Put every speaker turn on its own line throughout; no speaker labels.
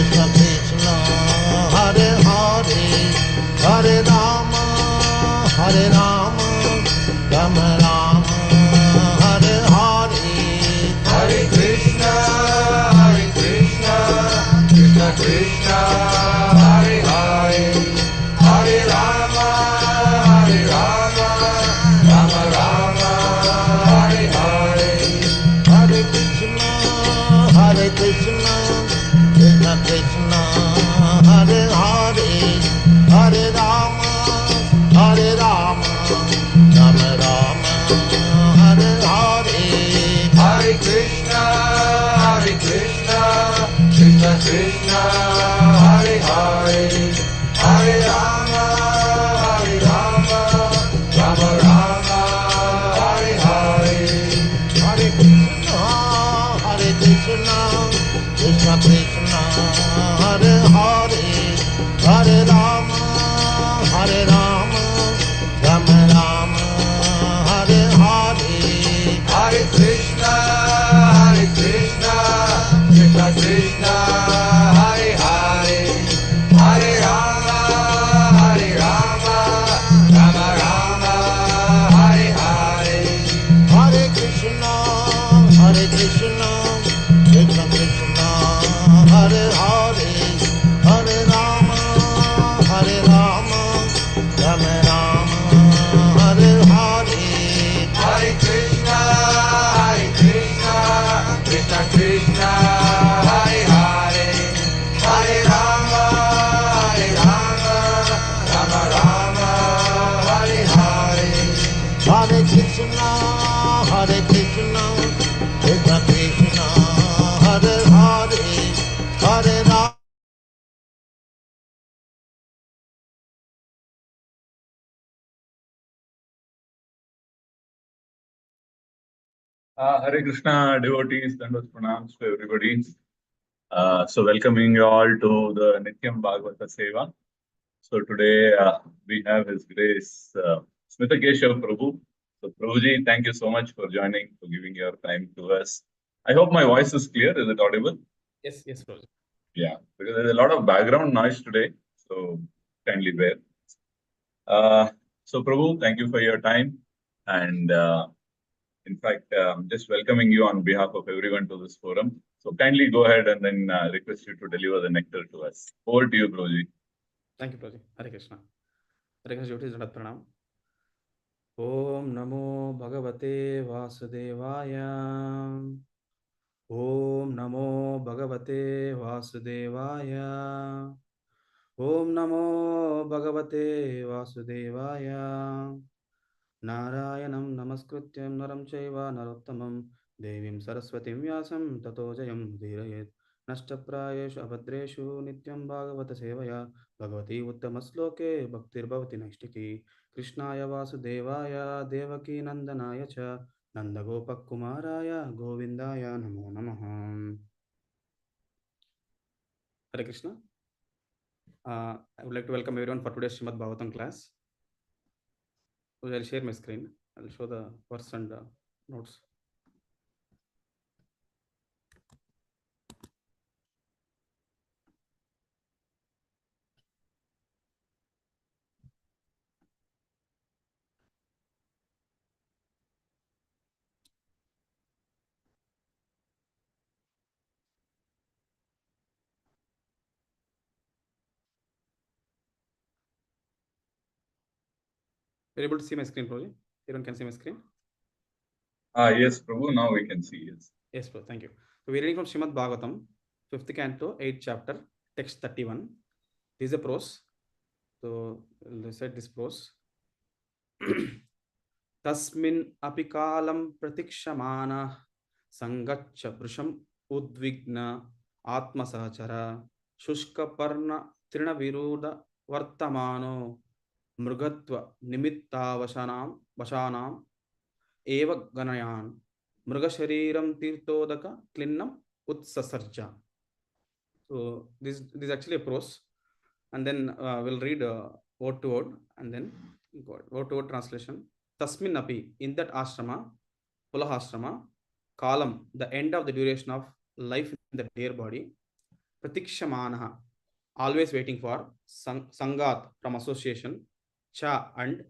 Krishna Krishna, Hare Hare, Hare Rama, Hare Rama, Rama Rama, Hare Hare, Hare Krishna, Krishna Krishna, Hare Hare, Hare Rama, Rama Rama, Hare Hare, Hare Krishna, Krishna Krishna, Hare Hare, Hare Rama, Rama Rama, Hare Hare, Hare Krishna, Krishna Krishna, Hare Hare, Hare Rama, Rama Rama, Hare Hare, Hare Krishna, Krishna Krishna, Hare Hare, Hare Rama, Rama Rama, Hare Hare, Hare Krishna, Krishna Krishna, Hare Hare, Hare Rama, Rama Rama, Hare Hare, Hare Krishna, Krishna Krishna, Hare Hare, Hare Rama, Rama Rama, Hare Hare, Hare Krishna, Krishna Krishna, Hare Hare, Hare Rama, Rama Rama, Hare Hare, Hare Krishna, Krishna Krishna, Hare Hare, Hare Rama.
Hare Krishna devotees, Dandas pranams to everybody. So welcoming you all to the Nityam Bhagavata Seva. So today we have His Grace Smita Keshava Prabhu. So Prabhuji, thank you so much for joining, for giving your time to us. I hope my voice is clear. Is it audible?
Yes, Prabhuji.
Yeah, because there's a lot of background noise today, so kindly bear. So Prabhu, thank you for your time, and in fact, just welcoming you on behalf of everyone to this forum. So kindly go ahead and then request you to deliver the nectar to us. Over to you, Prabhuji.
Thank you, Prabhuji. Hare Krishna. Hare Krishna devotees, Dandat pranam. Om Namo Bhagavate Vasudevaya. Om Namo Bhagavate Vasudevaya. Om Namo Bhagavate Vasudevaya. Narayanam Namaskrutyam Naram Chaiva Narottamam Devim Saraswatim Vyasam Tato Jayam Dhirayet Nashtaprayeshu Abhadreshu Nityam Bhagavata Sevaya Bhagavati Uttamasloke Bhaktir Bhavati Naishtiki Krishnaya Vasudevaya Devaki Nandanaya Cha Nandagopakumaraya Govindaya Namo Namaha. Hare Krishna. I would like to welcome everyone for today's Srimad Bhagavatam class. So I'll share my screen. I'll show the verse and notes. You're able to see my screen, Prabhuji? Everyone can see my screen?
Yes, Prabhu, now we can see, yes.
Yes, Prabhu, thank you. So we're reading from Srimad Bhagavatam, 5th canto, 8th chapter, text 31. This is a prose. So we'll recite this prose. Tasmin apikalam pratikshamana sangacha brusham udvigna atmasachara shushka parna trina viruda vartamano mrugatva nimittavashanam eva ganayan mrugashariram tirtodaka klinnam utsasarja. So this is actually a prose, and then we'll read word to word, and then word to word translation. Tasmin api, in that ashrama, Pulahashrama, kalam, the end of the duration of life in the dear body, Pratikshamanaha, always waiting for. Sangat, from association. Cha, and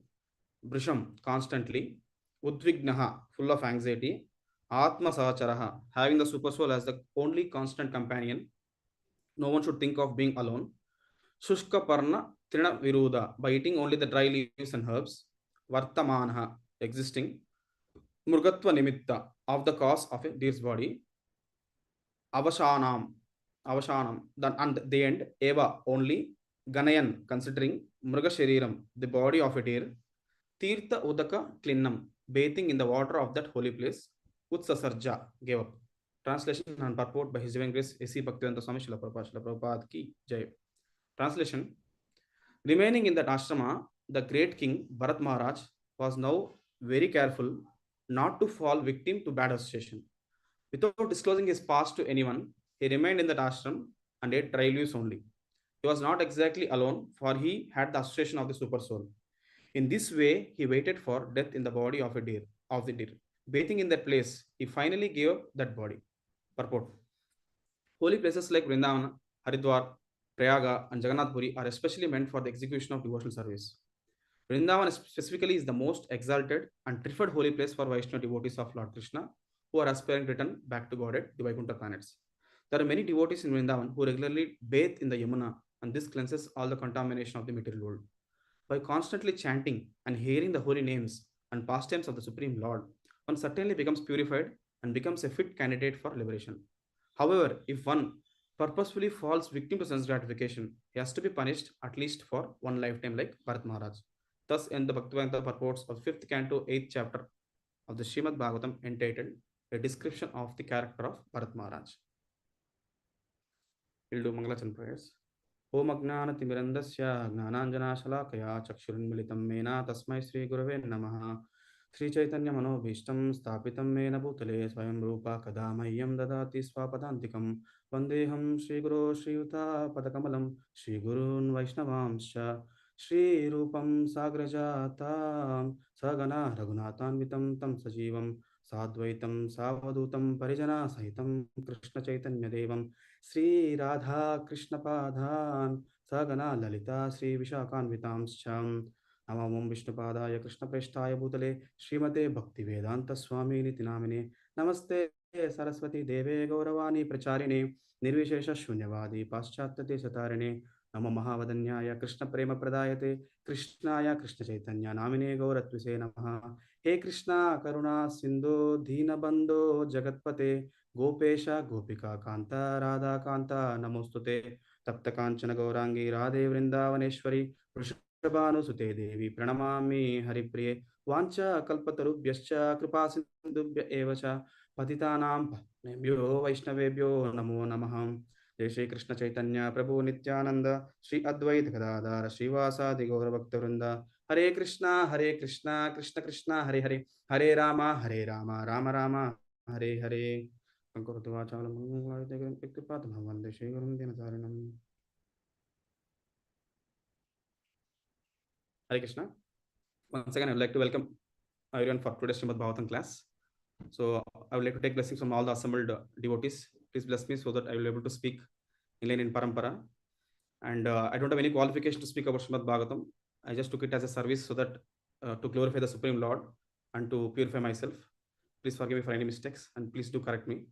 Brisham, constantly. Udvignaha, full of anxiety. Atma Sahacharaha, having the super soul as the only constant companion. No one should think of being alone. Shushka Parna Trina Viruda, by eating only the dry leaves and herbs. Vartamanaha, existing. Murgatva Nimitta, of the cause of a deer's body. Avashanam, Avashanam, and the end. Eva, only. Ganayan, considering. Mrugashariram, the body of a deer. Tirtha Udaka Klinnam, bathing in the water of that holy place. Utsasarja, gave up. Translation and purport by His Divine Grace A.C. Bhaktivedanta Swami Srila Prabhupada ki Jai. Translation. Remaining in that ashrama, the great king Bharat Maharaj was now very careful not to fall victim to bad association. Without disclosing his past to anyone, he remained in that ashram and ate dry leaves only. He was not exactly alone, for he had the association of the super soul. In this way, he waited for death in the body of a deer, of the deer. Bathing in that place, he finally gave up that body. Purport. Holy places like Vrindavan, Haridwar, Prayaga, and Jagannath Puri are especially meant for the execution of devotional service. Vrindavan specifically is the most exalted and preferred holy place for Vaishnava devotees of Lord Krishna who are aspiring to return back to God at the Vaikuntha planets. There are many devotees in Vrindavan who regularly bathe in the Yamuna, and this cleanses all the contamination of the material world. By constantly chanting and hearing the holy names and pastimes of the Supreme Lord, one certainly becomes purified and becomes a fit candidate for liberation. However, if one purposefully falls victim to sense gratification, he has to be punished at least for one lifetime, like Bharat Maharaj. Thus, in the Bhaktivedanta purports of 5th canto, 8th chapter of the Srimad Bhagavatam, entitled A Description of the Character of Bharat Maharaj. We'll do Mangalachan prayers. Om Agnanatimirandasya Gnananjanashalakaya Chakshurunmilitam Mena Tasmai Sri Gurave Namaha. Sri Chaitanya Manobhishtam Stapitam Mena Bhutale Swayam Rupa Kadamayyam Dadati Swapadantikam Vandeham Sri Guru Sri Yuta Padakamalam Sri Gurun Vaishnavamsha Sri Rupam Sagrajatam Sagana Raghunathanvitam Tam Sajivam Sadvaitam Savadutam Parijana Sahitam Krishna Chaitanya Devam Sri Radha Krishna Padhan Sagana Lalita Sri Vishakhanvitamsham Namam Vishnupadaya Krishna Preshtaya Bhutale Srimate Bhaktivedanta Swami Niti Namine Namaste Saraswati Deve Gauravani Pracharine Nirvishesha Shunyavadi Paschattate Satarine Nama Mahavadanyaya Krishna Prema Pradayate Krishnaya Krishna Chaitanya Namine Gauratvise Namaha He Krishna Karuna Sindhu Dina Bandho Jagatpate Gopesh गोपिका कांता राधा कांता नमोस्तुते तप्त कांचन गौरांगी राधे वृंदावनेश्वरी वृषभानुसुते देवी प्रणमामि हरिप्रिये वाञ्छा कल्पतरुभ्यश्च कृपा सिन्धुभ्य एव च पतितानां पावनेभ्यो वैष्णवेभ्यो नमो नमः जय श्री कृष्ण चैतन्य प्रभु नित्यानंद श्री अद्वैत गदाधर श्रीवासादि गौरभक्तवृंद हरे Krishna Krishna Krishna Hare Hare Hare Ram Ram Ram Hare Hare Hare Krishna. Once again, I would like to welcome everyone for today's Srimad Bhagavatam class. So, I would like to take blessings from all the assembled devotees. Please bless me so that I will be able to speak in line in Parampara. And I don't have any qualification to speak about Srimad Bhagavatam. I just took it as a service so that to glorify the Supreme Lord and to purify myself. Please forgive me for any mistakes and please do correct me.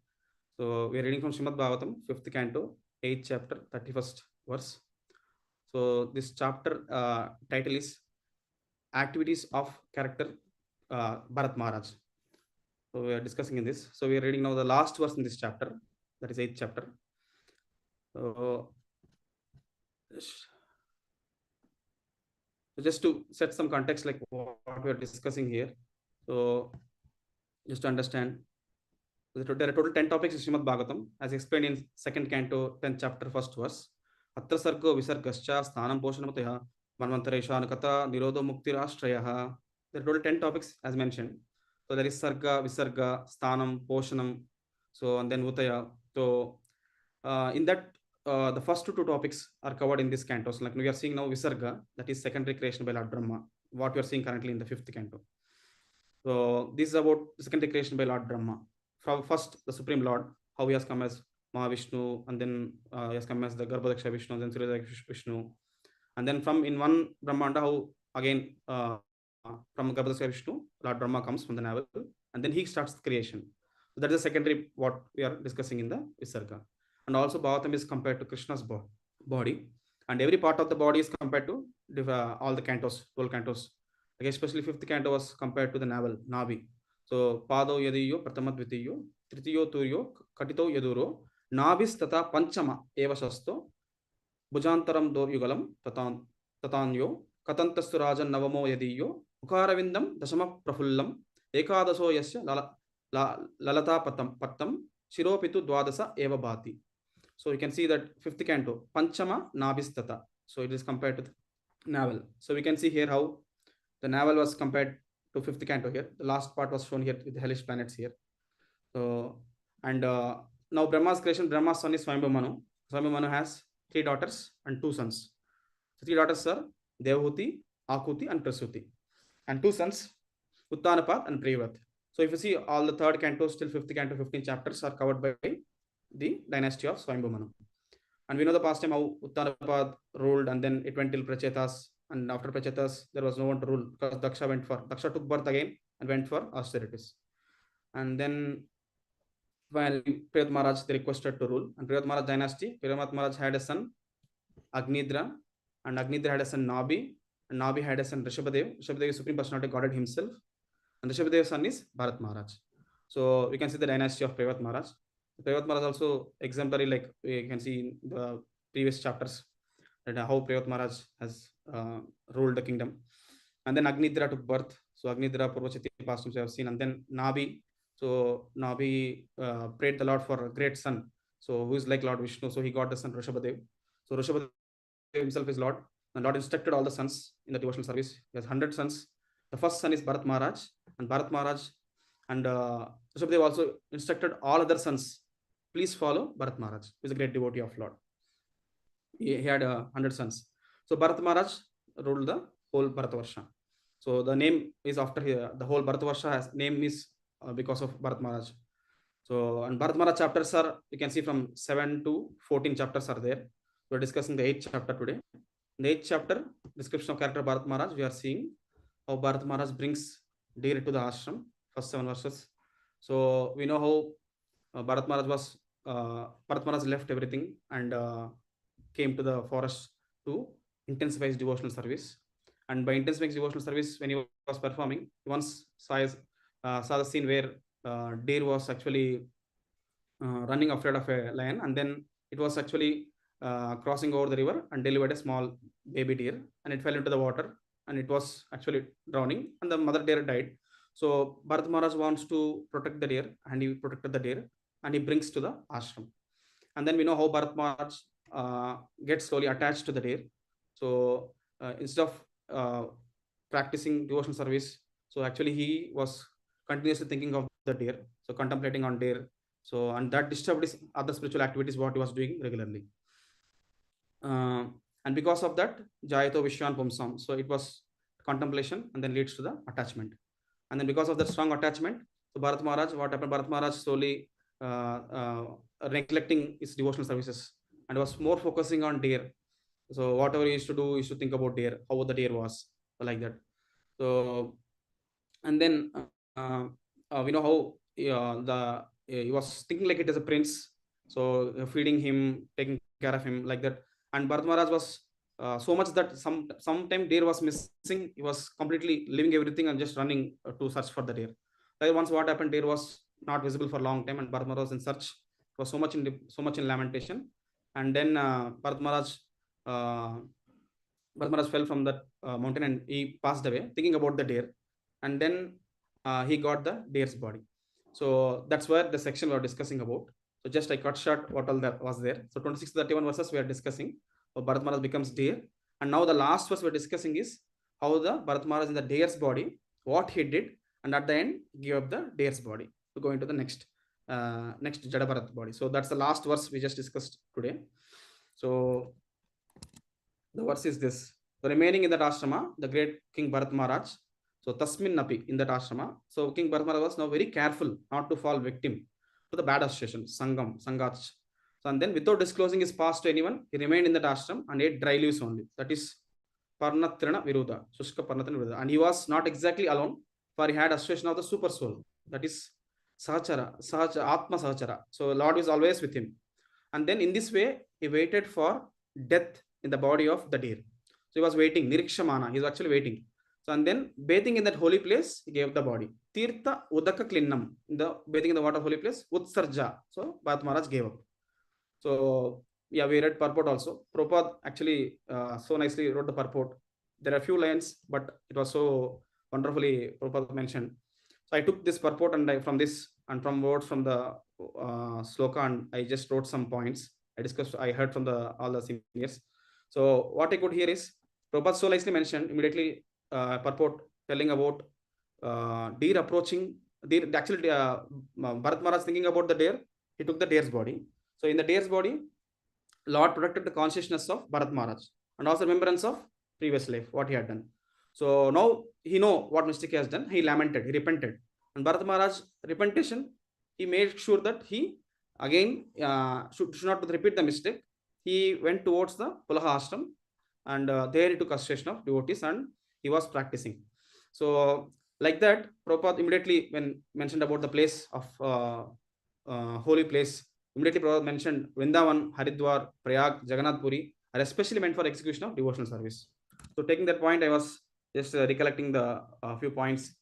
So we are reading from Srimad Bhagavatam, 5th canto, 8th chapter, 31st verse. So this chapter title is Activities of Character Bharat Maharaj. So we are discussing in this. So we are reading now the last verse in this chapter, that is 8th chapter. So just to set some context, like what we are discussing here. So just to understand, there are total 10 topics in Srimad Bhagavatam, as explained in 2nd canto, 10th chapter, 1st verse. Atra sargo visargascha sthanam poshanamutaya manvantareshanukata nirodho muktirashtrayaha. There are total 10 topics as mentioned. So there is sarga, visarga, sthanam, poshanam, so and then utaya. So in that, the first two topics are covered in this canto. So like we are seeing now visarga, that is secondary creation by Lord Brahma, what we are seeing currently in the 5th canto. So this is about secondary creation by Lord Brahma. From first, the Supreme Lord, how he has come as Mahavishnu, and then he has come as the Garbhodaksha Vishnu, then Suryadaksha Vishnu. And then from in one Brahmanda, how again from Garbhodaksha Vishnu, Lord Brahma comes from the navel, and then he starts creation. So that is the secondary what we are discussing in the Visarga. And also Bhagavatam is compared to Krishna's body, and every part of the body is compared to all the cantos, 12 cantos. Like especially fifth canto was compared to the navel, Navi. So Pado Yadiyo, Pratama Dvitiyo, Tritiyo Turyo, Katito Yaduro, Navis Tata Panchama Eva Shasto, Bhujantaram Doryugalam, Tatanyo, Katantastu Rajan Navamo Yadiyo, Ukaravindam, Dasama Prafullam, Ekadaso Yasya, Lalata Pattam, Shiropitu Dwadasa Eva Bhati. So you can see that fifth canto, Panchama Nabhistata. So it is compared to the navel. So we can see here how the navel was compared to fifth canto here. The last part was shown here with the hellish planets here. So, and now Brahma's creation, Brahma's son is Swayambhu Manu. Swayambhu Manu has 3 daughters and 2 sons. So 3 daughters are Devahuti, Akuti, and Prasuti. And 2 sons, Uttanapat and Priyavat. So if you see all the third cantos till fifth canto, 15 chapters are covered by the dynasty of Swayambhu Manu. And we know the past time how Uttanapat ruled, and then it went till Prachetas. And after Prachetas, there was no one to rule because Daksha took birth again and went for austerities. And then while Priyat Maharaj they requested to rule, and Priyat Maharaj dynasty, Priyat Maharaj had a son Agnidra, and Agnidra had a son Nabi, and Nabi had a son Rishabhadev. Rishabhadev is Supreme Personality of Godhead himself, and Rishabhadev's son is Bharat Maharaj. So we can see the dynasty of Priyat Maharaj. Priyat Maharaj also exemplary, like we can see in the previous chapters that how Priyat Maharaj has ruled the kingdom. And then Agnidra took birth. So Agnidra Purvachiti past we have seen, and then Nabi. So Nabi prayed the Lord for a great son. So who is like Lord Vishnu. So he got the son Rishabhadev. So Rishabhadev himself is Lord. And Lord instructed all the sons in the devotional service. He has 100 sons. The first son is Bharat Maharaj, and Bharat Maharaj and Rishabhadev also instructed all other sons, please follow Bharat Maharaj, who is a great devotee of Lord. He had 100 sons. So Bharat Maharaj ruled the whole Bharatavarsha. So the name is after here. The whole Bharatavarsha has name is because of Bharat Maharaj. So and Bharat Maharaj chapters are, you can see from 7 to 14 chapters are there. We are discussing the 8th chapter today. In the 8th chapter, description of character Bharat Maharaj, we are seeing how Bharat Maharaj brings deer to the ashram, first 7 verses. So we know how Bharat Maharaj left everything and came to the forest to intensify his devotional service. And by intensifying his devotional service, when he was performing, he once saw the scene where deer was actually running afraid of a lion, and then it was actually crossing over the river and delivered a small baby deer, and it fell into the water, and it was actually drowning, and the mother deer died. So Bharat Maharaj wants to protect the deer, and he protected the deer, and he brings to the ashram. And then we know how Bharat Maharaj gets slowly attached to the deer. So instead of practicing devotional service, so actually he was continuously thinking of the deer, so contemplating on deer. So and that disturbed his other spiritual activities what he was doing regularly. And because of that, Jayato Vishwan Pumsam. So it was contemplation and then leads to the attachment. And then because of that strong attachment, so Bharat Maharaj, what happened? Bharat Maharaj slowly neglecting his devotional services and was more focusing on deer. So whatever he used to do is to think about deer, how the deer was, like that. So and then we know how he was thinking like it as a prince. So feeding him, taking care of him, like that. And Bharat Maharaj was so much that sometime deer was missing. He was completely leaving everything and just running to search for the deer. Like once what happened, deer was not visible for a long time, and Bharat Maharaj was in search. Was so much in lamentation. And then Bharat Maharaj fell from that mountain and he passed away, thinking about the deer. And then he got the deer's body. So that's where the section we are discussing about. So just I cut short what all that was there. So 26 to 31 verses we are discussing. So Bharat Maharaj becomes deer. And now the last verse we're discussing is how the Bharat Maharaj in the deer's body, what he did, and at the end give up the deer's body to go into the next Jada Bharat body. So that's the last verse we just discussed today. So the verse is this. So remaining in that ashrama, the great King Bharat Maharaj. So Tasmin Napi in that ashrama. So King Bharat Maharaj was now very careful not to fall victim to the bad association, Sangam, Sangach. So, and then without disclosing his past to anyone, he remained in that ashram and ate dry leaves only. That is Parnatrana Viruddha, Shushka Parnatrana Viruddha. And he was not exactly alone, for he had association of the super soul. That is Atma Sahachara. So Lord is always with him. And then in this way, he waited for death in the body of the deer. So he was waiting, Nirikshamana, he was actually waiting. So and then bathing in that holy place, he gave the body. Tirtha Udaka Klinnam, in the bathing in the water holy place, Utsarja. So Bharat Maharaj gave up. So yeah, we read purport also. Prabhupada actually so nicely wrote the purport. There are a few lines, but it was so wonderfully Prabhupada mentioned. So I took this purport and from this and from words from the sloka, and I just wrote some points. I heard from all the seniors. So what I could hear is Prabhupada so nicely mentioned immediately purport telling about deer approaching. Deer actually Bharat Maharaj thinking about the deer. He took the deer's body. So in the deer's body, Lord protected the consciousness of Bharat Maharaj and also remembrance of previous life, what he had done. So now he know what mistake he has done. He lamented, he repented. And Bharat Maharaj repentation, he made sure that he again should not repeat the mistake. He went towards the Pulaha ashram and there he took association of devotees and he was practicing. So like that, Prabhupada immediately when mentioned about the place of holy place, immediately Prabhupada mentioned Vrindavan, Haridwar, Prayag, Jagannath Puri are especially meant for execution of devotional service. So taking that point, I was just recollecting the few points.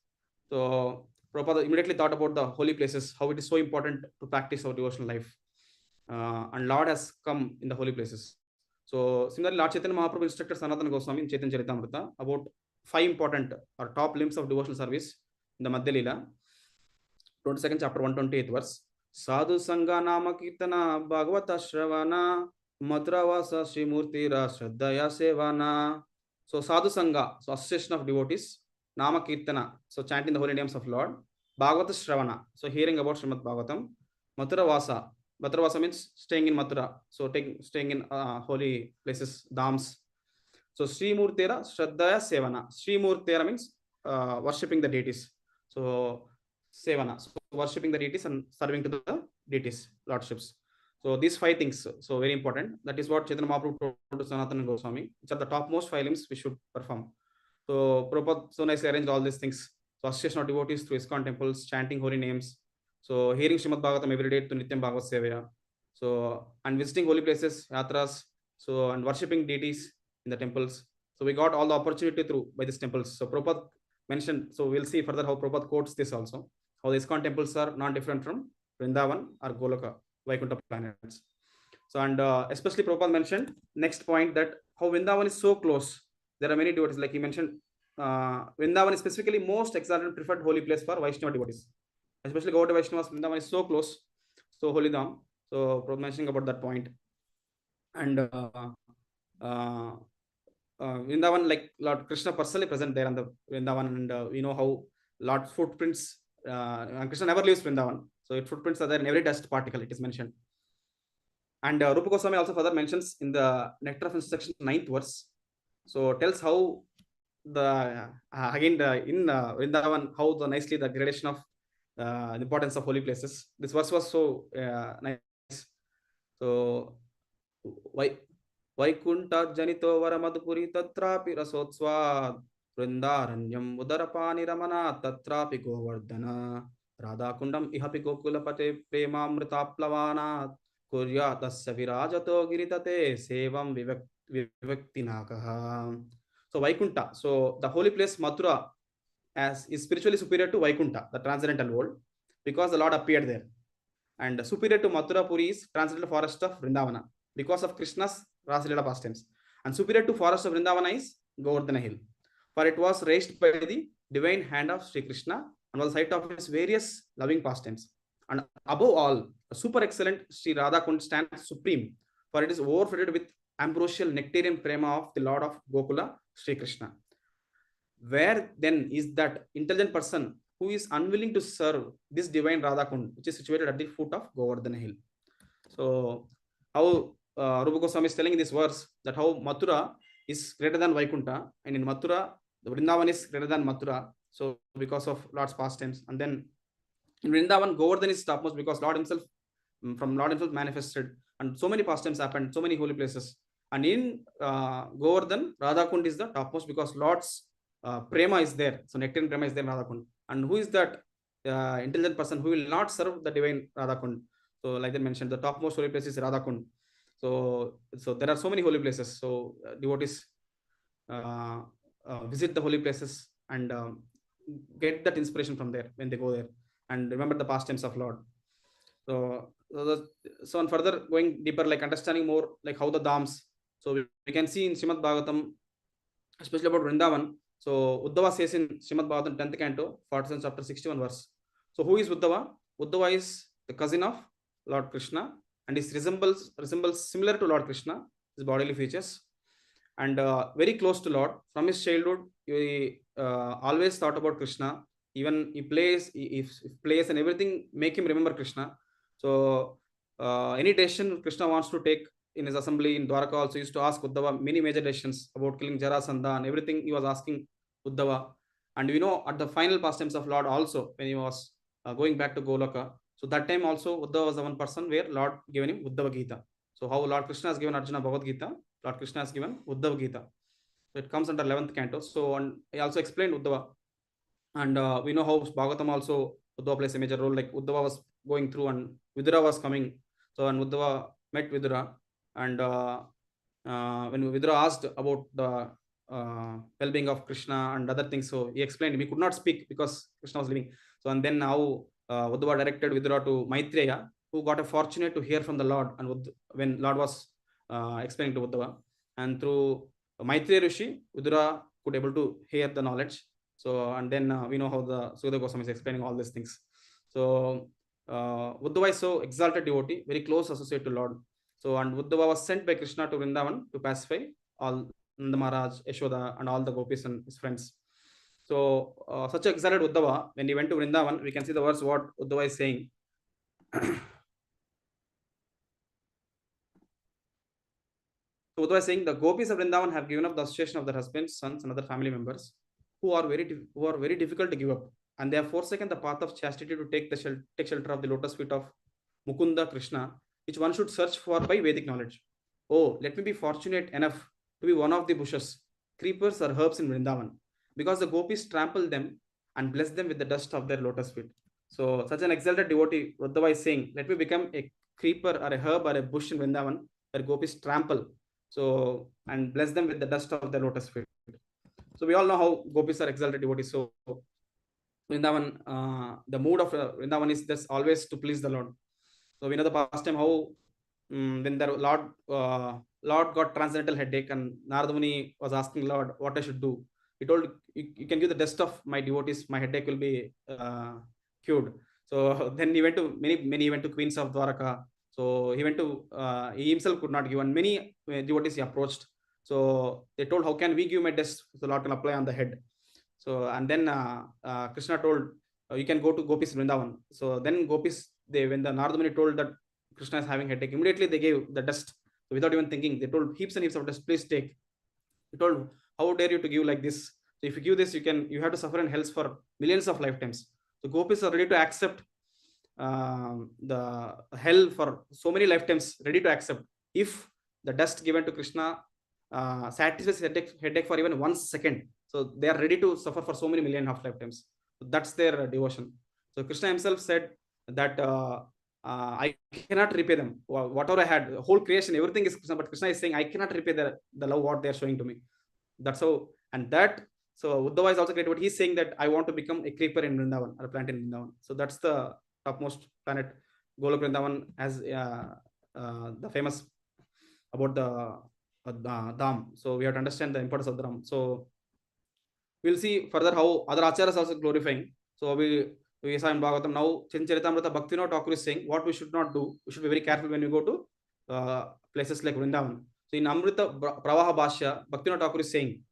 So Prabhupada immediately thought about the holy places, how it is so important to practice our devotional life. And Lord has come in the holy places. So similarly, Lord Chaitanya Mahaprabhu instructed Sanatana Goswami in Chaitanya Charitamrita about 5 important or top limbs of devotional service in the Madhya Leela, 22nd chapter, 128th verse. Sadhu Sangha Nama Kirtana Bhagavata Shravana Madravasa Srimurtira Shraddhaya Sevana. So Sadhu Sangha, so association of devotees, Nama Kirtana, so chanting the holy names of Lord, Bhagavata Shravana, so hearing about Srimad Bhagavatam, Mathura Vasa, Mathura Vasa means staying in Mathura, so staying in holy places, dhams. So Sri Murtera Shraddhaya Sevana. Sri Murtera means worshipping the deities. So Sevana, so worshipping the deities and serving to the deities, lordships. So these 5 things, so very important. That is what Chaitanya Mahaprabhu told to Sanatana Goswami. Which are the topmost 5 limbs we should perform. So Prabhupada so nicely arranged all these things. So association of devotees through ISKCON temples, chanting holy names. So hearing Srimad Bhagavatam every day to Nityam Bhagavad Sevaya. So and visiting holy places, yatras. So and worshipping deities in the temples. So we got all the opportunity through by these temples. So Prabhupada mentioned, so we'll see further how Prabhupada quotes this also. How the ISKCON temples are not different from Vrindavan or Goloka, Vaikuntha planets. So and especially Prabhupada mentioned next point that how Vrindavan is so close. There are many devotees, like he mentioned, Vrindavan is specifically most exalted preferred holy place for Vaishnava devotees. Especially Gaudiya Vaishnavas, Vrindavan is so close, so holy dham. So Prabhupada mentioning about that point. And Vrindavan, like Lord Krishna personally present there on the Vrindavan, and we know how Lord's footprints, and Krishna never leaves Vrindavan. So its footprints are there in every dust particle, it is mentioned. And Rupa Goswami also further mentions in the Nectar of Instruction 9th verse. So tells how the again in Vrindavan, how the nicely the gradation of the importance of holy places. This verse was so nice. So why Vaikunta Janito Varamadupuri Tatrapi Rasotswad Vrindaranyam Udarapani Ramana Tatrapi Govardhana Radha Kundam Ihapi Gokulapate Premamritaplavana Kurya Tasya Virajato Giritate Sevam Vivaktinakaha. So Vaikunta, so the holy place Mathura as is spiritually superior to Vaikunta, the transcendental world, because the Lord appeared there. And superior to Mathura Puri is transcendental forest of Vrindavana, because of Krishna's Rasalila pastimes. And superior to forest of Vrindavana is Govardhana Hill, for it was raised by the divine hand of Sri Krishna and was the site of his various loving pastimes. And above all, a super excellent Sri Radha Kund stands supreme, for it is overflowed with ambrosial nectarian prema of the Lord of Gokula, Sri Krishna. Where then is that intelligent person who is unwilling to serve this divine Radha Kund, which is situated at the foot of Govardhana Hill? So, how Rupa Goswami is telling in this verse that how Mathura is greater than Vaikunta, and in Mathura, the Vrindavan is greater than Mathura. So, because of Lord's pastimes, and then in Vrindavan, Govardhan is topmost because Lord Himself, from Lord Himself manifested and so many pastimes happened, so many holy places. And in Govardhan, Radhakund is the topmost because Lord's prema is there. So nectar prema is there in Radhakund. And who is that intelligent person who will not serve the divine Radhakund? So like they mentioned, the topmost holy place is Radhakund. So there are so many holy places. So devotees uh, visit the holy places and get that inspiration from there when they go there and remember the pastimes of Lord. So and further going deeper, like understanding more like how the dhams. So we can see in Srimad Bhagavatam, especially about Vrindavan. So Uddhava says in Srimad Bhagavatam 10th canto, 47 chapter 61 verse. So who is Uddhava? Uddhava is the cousin of Lord Krishna, and he resembles similar to Lord Krishna, his bodily features, and very close to Lord. From his childhood, he always thought about Krishna. Even he plays, if plays and everything make him remember Krishna. So any decision Krishna wants to take in his assembly in Dwaraka also used to ask Uddhava many major decisions about killing Jarasandha and everything. He was asking Uddhava, and we know at the final pastimes of Lord also when he was going back to Goloka. So that time also Uddhava was the one person where Lord given him Uddhava Gita. So how Lord Krishna has given Arjuna Bhagavad Gita, Lord Krishna has given Uddhava Gita. So it comes under 11th canto. So and I also explained Uddhava, and we know how Bhagavatam also Uddhava plays a major role. Like Uddhava was going through and Vidura was coming. So and Uddhava met Vidura, and when Vidura asked about the well-being of Krishna and other things, so he explained he could not speak because Krishna was living. So and then now Uddhava directed Vidura to Maitreya, who got a fortunate to hear from the Lord, and when Lord was explaining to Uddhava, and through Maitreya Rishi, Vidura could able to hear the knowledge. So and then we know how the Sukadeva Goswami is explaining all these things. So Uddhava is so exalted devotee, very close associate to Lord. So and Uddhava was sent by Krishna to Vrindavan to pacify all Nanda Maharaj, Yashoda, and all the gopis and his friends. So such a exalted Uddhava, when he went to Vrindavan, we can see the verse what Uddhava is saying. So Uddhava is saying the gopis of Vrindavan have given up the association of their husbands, sons, and other family members who are very difficult to give up, and they have forsaken the path of chastity to take shelter of the lotus feet of Mukunda Krishna, which one should search for by Vedic knowledge. Oh, let me be fortunate enough to be one of the bushes, creepers or herbs in Vrindavan, because the gopis trample them and bless them with the dust of their lotus feet. So such an exalted devotee, Uddhava is saying, let me become a creeper or a herb or a bush in Vrindavan where gopis trample, so and bless them with the dust of their lotus feet. So we all know how gopis are exalted devotees. So Vrindavan, the mood of Vrindavan is just always to please the Lord. So we know the past time how when the Lord got transcendental headache and Narada Muni was asking Lord what I should do. He told, you can give the dust of my devotees, my headache will be cured. So then he went to many went to queens of Dwaraka. So he went to he himself could not give, and many devotees he approached. So they told, how can we give my dust? So Lord can apply on the head. So and then Krishna told, you can go to Gopis Vrindavan. So then Gopis, when the Narada Muni told that Krishna is having headache, immediately they gave the dust. So without even thinking, they told heaps and heaps of dust, please take. He told, how dare you to give like this? So if you give this, you have to suffer in hells for millions of lifetimes. So Gopis are ready to accept the hell for so many lifetimes, ready to accept if the dust given to Krishna satisfies headache for even 1 second. So they are ready to suffer for so many million of lifetimes. So that's their devotion. So Krishna himself said that I cannot repay them. Whatever I had, the whole creation, everything is Krishna, but Krishna is saying I cannot repay the love what they are showing to me. That's how, and that, so Uddhava is also great, but he's saying that I want to become a creeper in Vrindavan or a plant in Vrindavan. So that's the topmost planet. Golok Vrindavan has the famous about the Dham. So we have to understand the importance of the Dham. So we'll see further how other acharyas also glorifying. So we saw in Bhagavatam now, Charitamrita Bhaktivinoda Thakur is saying what we should not do. We should be very careful when we go to places like Vrindavan. So in Amrita Pravaha Bhashya, Bhaktivinoda Thakur is saying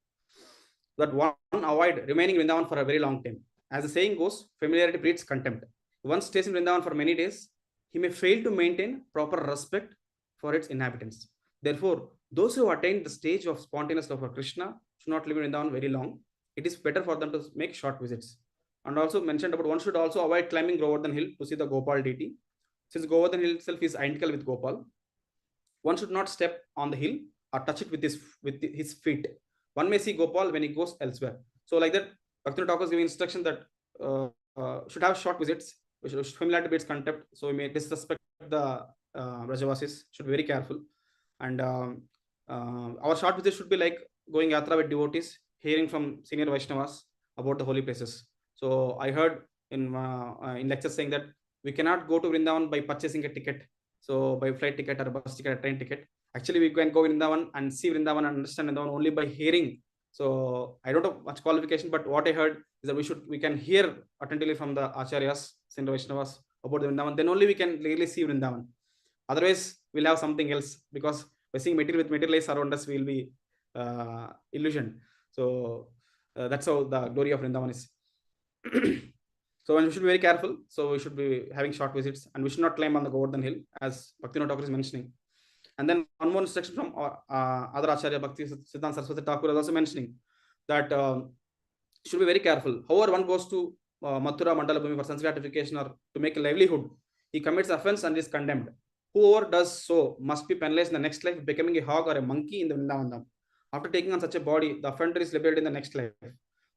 that one avoid remaining in Vrindavan for a very long time. As the saying goes, familiarity breeds contempt. One stays in Vrindavan for many days, he may fail to maintain proper respect for its inhabitants. Therefore, those who attain the stage of spontaneous love for Krishna should not live in Vrindavan very long. It is better for them to make short visits. And also mentioned about one should also avoid climbing Govardhan Hill to see the Gopal deity, since Govardhan Hill itself is identical with Gopal. one should not step on the hill or touch it with his feet. One may see Gopal when he goes elsewhere. So like that, Bhaktivinoda Thakur is giving instruction that should have short visits. We should familiarity breeds contempt. So we may disrespect the Brajavasis. Should be very careful. And our short visits should be like going yatra with devotees, hearing from senior Vaishnavas about the holy places. So I heard in lectures saying that we cannot go to Vrindavan by purchasing a ticket. So by flight ticket or bus ticket or train ticket. Actually, we can go Vrindavan and see Vrindavan and understand Vrindavan only by hearing. So I don't have much qualification, but what I heard is that we can hear attentively from the acharyas, Sindhu Vaishnavas about the Vrindavan. Then only we can really see Vrindavan. Otherwise, we'll have something else, because by seeing material with materialized around us, we'll be illusioned. So that's how the glory of Vrindavan is. So we should be very careful. So we should be having short visits, and we should not climb on the Govardhan hill, as Bhaktivinoda Thakur is mentioning. And then one more instruction from other Acharya, Bhakti Siddhanta Saraswati Thakur is also mentioning that should be very careful. However, one goes to Mathura Mandala Bhumi for sense gratification or to make a livelihood, he commits offense and is condemned. Whoever does so must be penalized in the next life, becoming a hog or a monkey in the Vrindavan. After taking on such a body, the offender is liberated in the next life.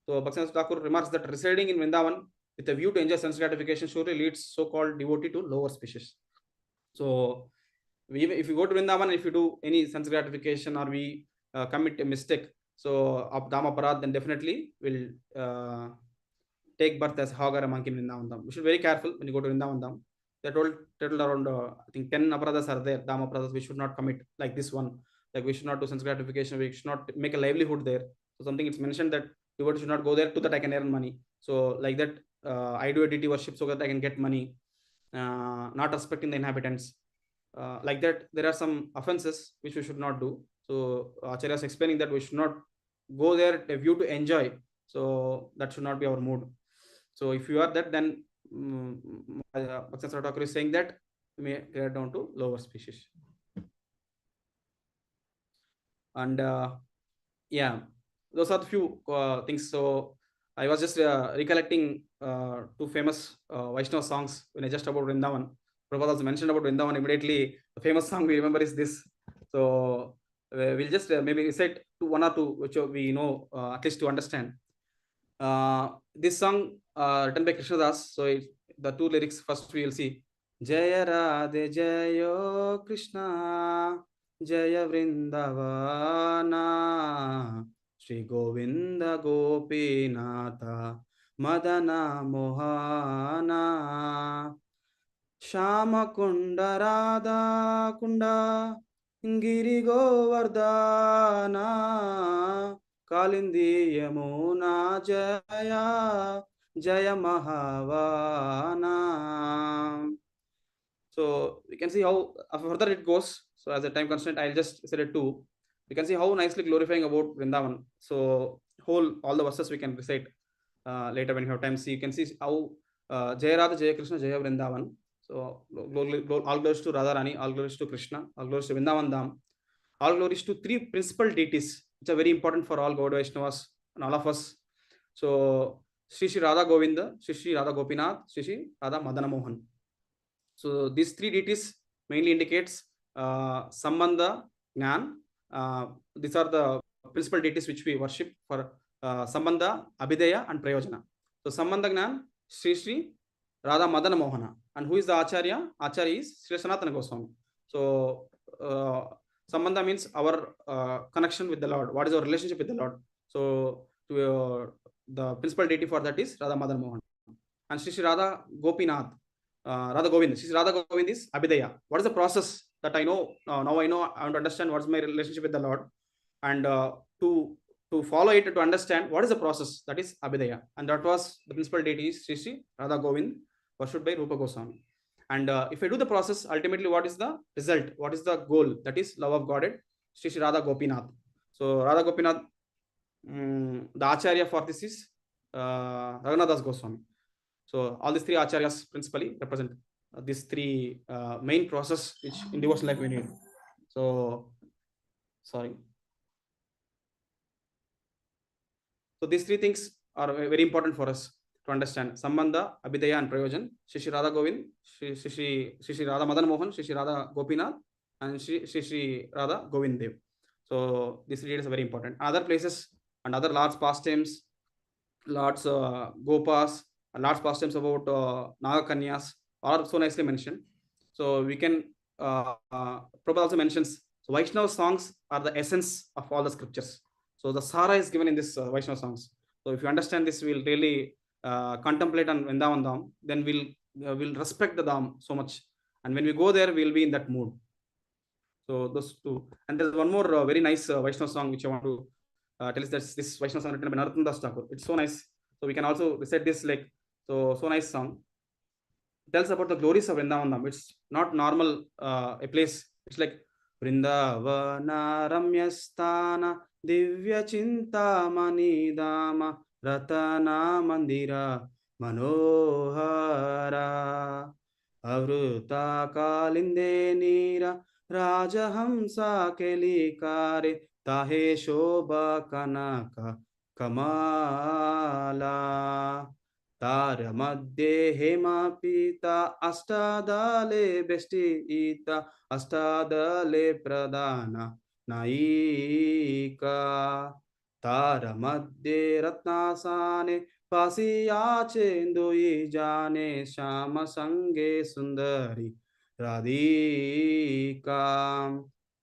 So Bhakti Thakur remarks that residing in Vrindavan with a view to enjoy sense gratification surely leads so-called devotee to lower species. So if you go to Vrindavan, if you do any sense gratification or we commit a mistake, so of Dhamma Parad, then definitely will take birth as hog or a monkey in Vrindavan. We should be very careful when you go to Vrindavan. They told around I think 10 aparadas are there, Dhamma aparadas we should not commit, like this one. Like we should not do sense gratification, we should not make a livelihood there. So something it's mentioned that devotee should not go there to that I can earn money. So like that, I do a deity worship so that I can get money, not respecting the inhabitants. Like that, there are some offenses which we should not do. So Acharya is explaining that we should not go there a view to enjoy. So that should not be our mood. So if you are that, then Bhaktivinoda Thakur is saying that we may get down to lower species. And yeah, those are the few things. So I was just recollecting two famous Vaishnava songs when I just about Vrindavan. Prabhupada also mentioned about Vrindavan. Immediately, the famous song we remember is this. So we'll just maybe recite one or two which we know at least to understand. This song written by Krishnadas. So the two lyrics first we will see. Jaya Radhe Jayo Krishna Jaya Vrindavana Shri Govinda Gopinatha Madana Mohana Shama Kunda Radha Kunda Giri Govardhana Kalindi Yamuna Jaya Jaya Mahavana. So we can see how further it goes. So as a time constraint, I'll just say it two. We can see how nicely glorifying about Vrindavan. So all the verses we can recite later when you have time. See, you can see how Jaya Radha, Jaya Krishna, Jaya Vrindavan. So all glories to Radharani, all glories to Krishna, all glories to Vrindavan Dham, all glories to three principal deities, which are very important for all Gaudiya Vaishnavas and all of us. So Sri Radha Govinda, Sri Radha Gopinath, Sri Radha Madana Mohan. So these three deities mainly indicates Sambandha, Gnan. These are the principal deities which we worship for Sambandha, Abhidaya and Prayojana. So Sambandha Gnan, Sri Radha Madana Mohana. And who is the Acharya? Acharya is Sri Sanatana Goswami. So Sambandha means our connection with the Lord. What is our relationship with the Lord? So the principal deity for that is Radha Madana Mohan. And Sri Radha Gopinath. Radha Govind. Sri Radha Govind is Abhidaya. What is the process that I know? Now I know, I want to understand what is my relationship with the Lord. And to follow it, to understand what is the process, that is Abhidaya. And that was the principal deity is Sri Radha Govind, worshipped by Rupa Goswami. And if I do the process, ultimately what is the result? What is the goal? That is love of Godhead, Sri Radha Gopinath. So Radha Gopinath, the Acharya for this is Raghunathas Goswami. So all these three acharyas principally represent these three main process which in devotional life we need. So, sorry. So these three things are very important for us to understand: Sambandha, Abhidaya, and Prayojan. Sri Radha Govind, Sri Radha Madan Mohan, Sri Radha Gopinath, and Shri Radha Govind Dev. So these 3 days are very important. Other places and other large pastimes, lots gopas, large pastimes about Nagakanyas are so nicely mentioned. So we can, Prabhupada also mentions, so Vaishnava songs are the essence of all the scriptures. So the Sara is given in this Vaishnava songs. So if you understand this, we'll really contemplate on Vrindavan Dham, then we'll respect the Dham so much. And when we go there, we'll be in that mood. So those two. And there's one more very nice Vaishnava song which I want to tell us, that this Vaishnava song written by Narottam Das Thakur. It's so nice. So we can also recite this like, so nice song. It tells about the glories of Vrindavan. It's not normal a place. It's like Vrindavana Ramyasthana Divya Chinta Manidama Ratana Mandira Manohara Avruta Kalinde Nira Rajahamsa Kelikare Tahe Shobha Kanaka Kamala Tara Madhye Hema Pita Astadale Besti Ita Astadale Pradana Naika Tara Madhye Ratnasane Pasiya Chendoi Jane Shama Sange Sundari Radhika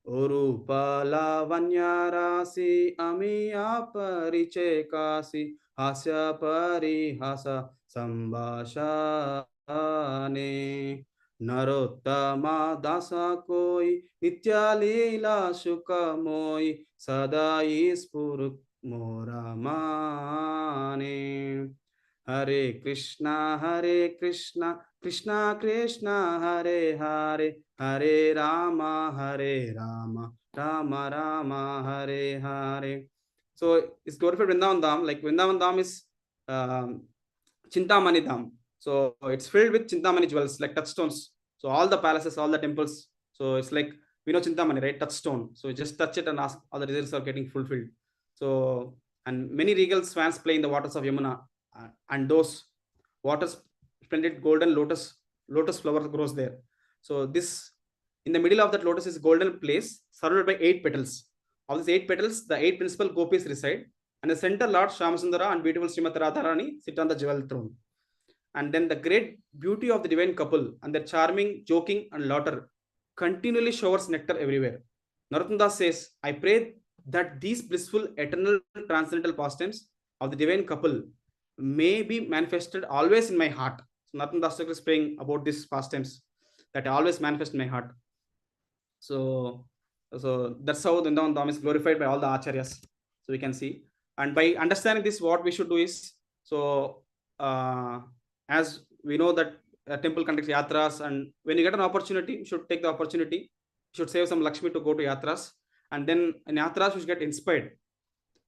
Urupala Vanyarasi Amiya Pariche Kasi Hasya Parihasa Sambhashane Narottama Dasa Koi Nitya Leela Shuka Moi Sadai Spuruk Moramane Hare Krishna Krishna Krishna Hare Hare Hare Rama Rama Rama Hare Hare. So it's glorified Vrindavan Dham. Like Vrindavan Dham is Chintamani Dham. So it's filled with Chintamani jewels, like touchstones. So all the palaces, all the temples. So it's like, we know Chintamani, right? Touchstone. So you just touch it and ask, all the desires are getting fulfilled. So, and many regal swans play in the waters of Yamuna, and those waters, splendid golden lotus flower grows there. So this, in the middle of that lotus is golden place surrounded by 8 petals. Of these 8 petals, the 8 principal gopis reside, and the center Lord Shamasundara and beautiful Srimati Radharani sit on the jewel throne. And then the great beauty of the divine couple and their charming joking and laughter continually showers nectar everywhere. Narottam Das says, I pray that these blissful, eternal, transcendental pastimes of the divine couple may be manifested always in my heart. So Narottam Das is praying about these pastimes that always manifest in my heart. So that's how the Vrindavan Dham is glorified by all the acharyas. So we can see. And by understanding this, what we should do is, so as we know that a temple conducts yatras, and when you get an opportunity, you should take the opportunity. You should save some Lakshmi to go to yatras. And then in yatras, you should get inspired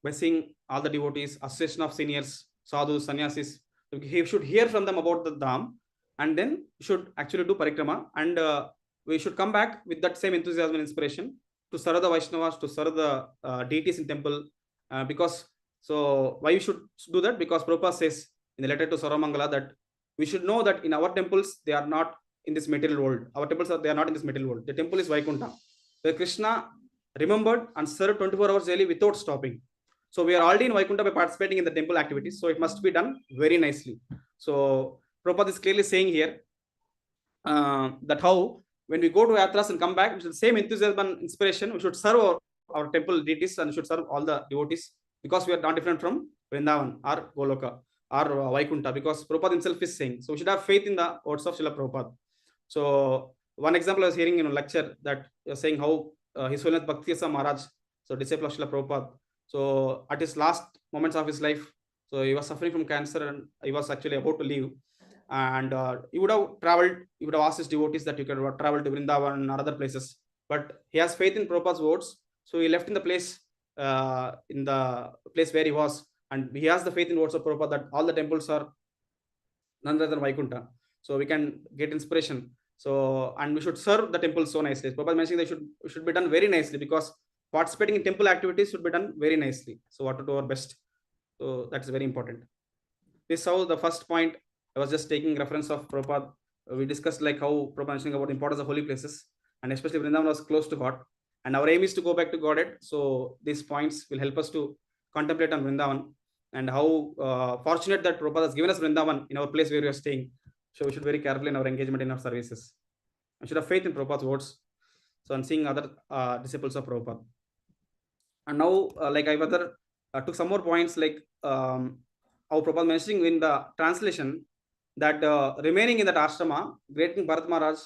by seeing all the devotees, association of seniors, sadhus, sannyasis. You should hear from them about the Dham, and then you should actually do parikrama. And we should come back with that same enthusiasm and inspiration to serve the Vaishnavas, to serve the deities in temple. Because, so why you should do that? Because Prabhupada says in the letter to Saramangala that we should know that in our temples, they are not in this material world. Our temples they are not in this material world. The temple is Vaikuntha, where Krishna remembered and served 24 hours daily without stopping. So we are already in Vaikuntha by participating in the temple activities. So it must be done very nicely. So Prabhupada is clearly saying here that how when we go to yatras and come back, with the same enthusiasm and inspiration, we should serve our temple deities and should serve all the devotees, because we are not different from Vrindavan or Goloka or Vaikuntha, because Prabhupada himself is saying. So we should have faith in the words of Srila Prabhupada. So one example I was hearing in a lecture that you're saying how His Holiness Bhakti Maharaj, so disciple of Srila Prabhupada, so at his last moments of his life, so he was suffering from cancer and he was actually about to leave. And he would have traveled, he would have asked his devotees that you can travel to Vrindavan or other places. But he has faith in Prabhupada's words. So he left in the place where he was. And he has the faith in words of Prabhupada that all the temples are none other than Vaikuntha. So we can get inspiration. So, and we should serve the temple so nicely. Prabhupada mentioning that should be done very nicely, because participating in temple activities should be done very nicely. So what to do our best. So that's very important. This is how the first point. I was just taking reference of Prabhupada. We discussed like how Prabhupada mentioning about the importance of holy places. and especially Vrindavan was close to God. And our aim is to go back to Godhead. So these points will help us to contemplate on Vrindavan and how fortunate that Prabhupada has given us Vrindavan in our place where we are staying. So we should be very careful in our engagement in our services. We should have faith in Prabhupada's words. So I'm seeing other disciples of Prabhupada. And now, like I further took some more points, like how Prabhupada mentioning in the translation that remaining in that ashrama, Great King Bharat Maharaj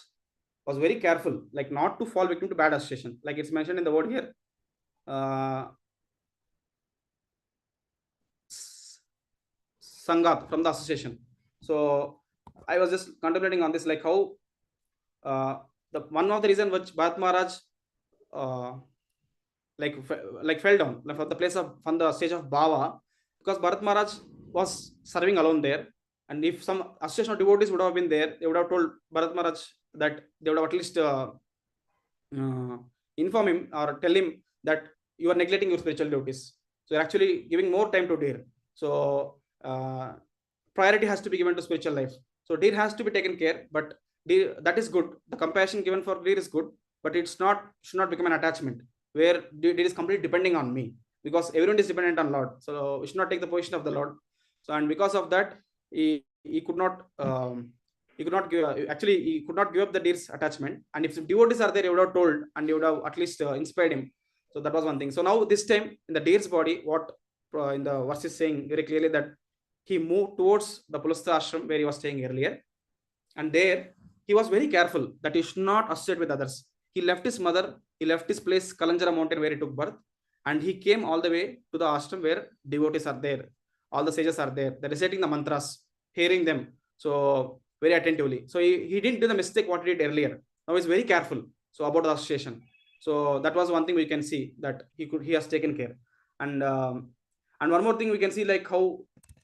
was very careful, like not to fall victim to bad association. Like it's mentioned in the word here. Sangat, from the association. So I was just contemplating on this, like how the one of the reason which Bharat Maharaj like fell down from the place of from the stage of Bhava, because Bharat Maharaj was serving alone there, and if some association of devotees would have been there, they would have told Bharat Maharaj that they would have at least inform him or tell him that you are neglecting your spiritual duties. So you're actually giving more time to deer. So priority has to be given to spiritual life. So deer has to be taken care, but deer, that is good. The compassion given for deer is good, but it's not should not become an attachment where deer is completely depending on me, because everyone is dependent on Lord. So we should not take the position of the Lord. So and because of that, he could not. He could not give, actually he could not give up the deer's attachment, and if devotees are there, he would have told and he would have at least inspired him. So that was one thing. So now this time in the deer's body, what in the verse is saying very clearly that he moved towards the Pulastha ashram where he was staying earlier, and there he was very careful that he should not associate with others. He left his mother, he left his place Kalanjara mountain where he took birth, and he came all the way to the ashram where devotees are there, all the sages are there, they're reciting the mantras, hearing them so very attentively. So he didn't do the mistake what he did earlier. Now he's very careful so about the association. So that was one thing we can see that he has taken care. And one more thing we can see, like how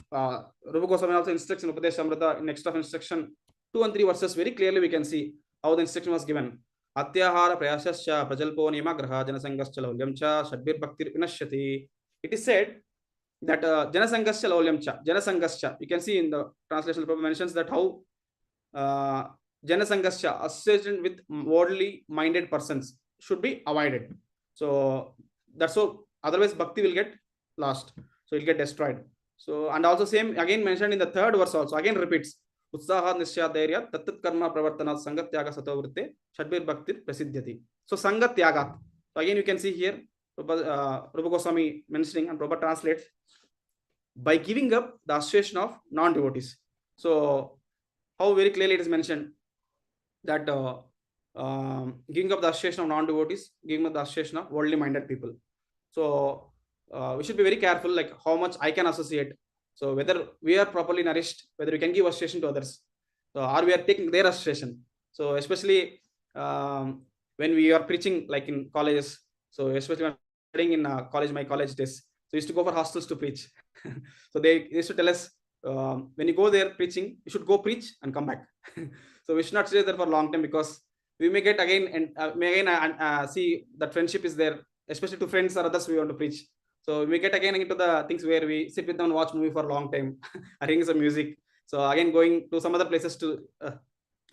Rupa Goswami also instructs in Upadesh Amrita in next of instruction 2 and 3 verses, very clearly we can see how the instruction was given. Atyahara prayasasya prajalpo nima graha janasangascha laulyamcha shadbir bhaktir vinashyati. It is said that janasangascha laulyamcha, janasangascha, you can see in the translation Prabhupada mentions that how janasangascha, association with worldly minded persons, should be avoided. So that's so, otherwise bhakti will get lost, so it will get destroyed. So and also same again mentioned in the 3rd verse also, again repeats utsaha nishya tattat karma pravartanat sangat tyaga sato vritte shadbir bhaktir prasidhyati. So sangat tyaga, so again you can see here Rupa Goswami mentioning, and Prabhupada translates by giving up the association of non-devotees. So how very clearly it is mentioned that giving up the association of non-devotees, giving up the association of worldly minded people. So we should be very careful, like how much I can associate. So whether we are properly nourished, whether we can give association to others, so or we are taking their association. So especially when we are preaching, like in colleges, so especially when studying in college, my college days, so we used to go for hostels to preach. So they used to tell us, when you go there preaching, you should go preach and come back. So we should not stay there for a long time, because we may get again and may again see that friendship is there, especially to friends or others we want to preach. So we get again into the things where we sit with them and watch movie for a long time, hearing some music. So again going to some other places to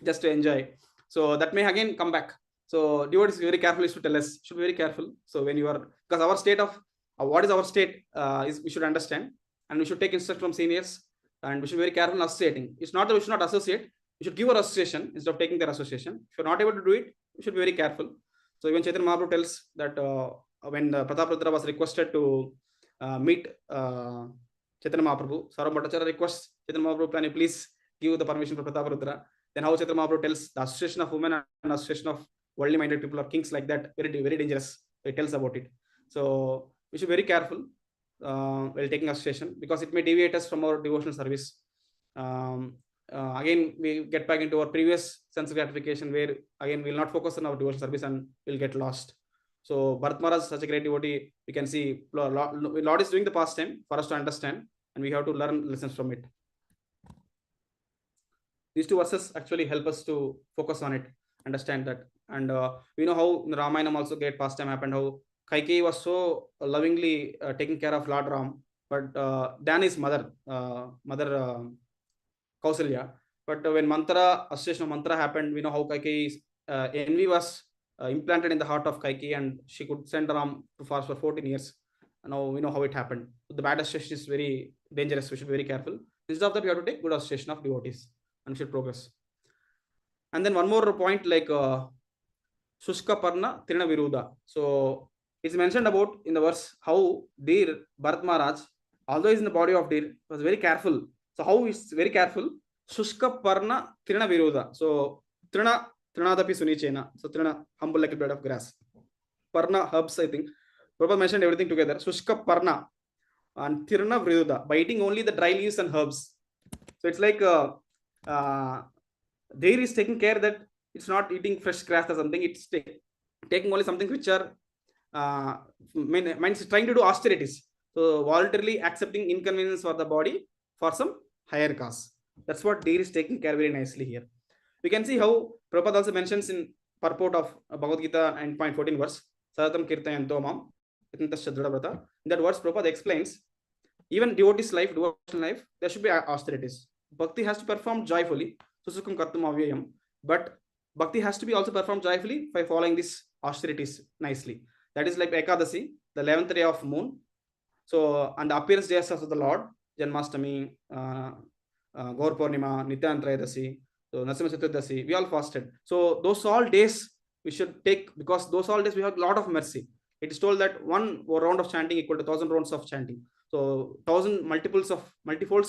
just to enjoy. So that may again come back. So devotees very carefully to tell us, should be very careful. So when you are, because our state of what is our state is we should understand, and we should take instruction from seniors, and we should be very careful in associating. It's not that we should not associate, we should give our association instead of taking their association. If you're not able to do it, we should be very careful. So even Chaitanya Mahaprabhu tells that when Prataparudra was requested to meet Chaitanya Mahaprabhu, Sarva Bhattacharya requests Chaitanya Mahaprabhu, can you please give the permission for Prataparudra? Then how Chaitanya Mahaprabhu tells the association of women and association of worldly minded people or kings like that, very, very dangerous. So he tells about it. So we should be very careful while taking association, because it may deviate us from our devotional service. Again, we get back into our previous sense gratification, where again we will not focus on our devotional service and we'll get lost. So Bharat Maharaj is such a great devotee. We can see Lord is doing the pastime for us to understand, and we have to learn lessons from it. These 2 verses actually help us to focus on it, understand that. And we know how in the Ramayana also great pastime happened, how Kaikeyi was so lovingly taking care of Lord Ram, but than his mother Kausalya. But when Mantra, association of Mantra happened, we know how Kaikeyi's envy was implanted in the heart of Kaikeyi, and she could send Ram to fast for 14 years. Now we know how it happened. The bad association is very dangerous. We should be very careful. Instead of that, we have to take good association of devotees and we should progress. And then one more point, like Shushka Parna Trina Viruda. So it's mentioned about in the verse how deer Bharat Maharaj, although he's in the body of deer, was very careful. So how he's very careful? Shushka Parna Trina Viruda. So Trina Trinadapi Sunichena. So Trina, humble like a blade of grass. Parna, herbs, I think. Prabhupada mentioned everything together. Shushka Parna and Tirna Viruda, biting only the dry leaves and herbs. So it's like there is taking care that it's not eating fresh grass or something. It's taking only something which are means trying to do austerities. So voluntarily accepting inconvenience for the body for some higher cause. That's what deer is taking care very nicely here. We can see how Prabhupada also mentions in purport of Bhagavad Gita 9.14 verse, Sadatam Kirtayanto Mam, in that verse, Prabhupada explains, even devotee's life, devotional life, there should be austerities. Bhakti has to perform joyfully, Susukam Kartum Avyayam, but Bhakti has to be also performed joyfully by following these austerities nicely. That is like Ekadasi, the 11th day of moon. So, and the appearance days of the Lord, Janmastami, Gaur Purnima, Nityan Trayadasi, so Nasimha Chaturdasi, we all fasted. So those all days we should take, because those all days we have a lot of mercy. It is told that one round of chanting equal to 1,000 rounds of chanting. So 1,000 multifolds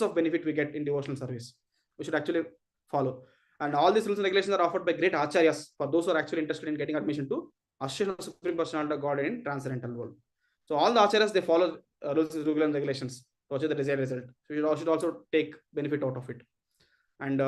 of benefit we get in devotional service. We should actually follow. And all these rules and regulations are offered by great acharyas for those who are actually interested in getting admission to Association of Supreme Personality of God in Transcendental World. So all the acharyas, they follow rules and regulations to achieve the desired result. So you should also take benefit out of it. And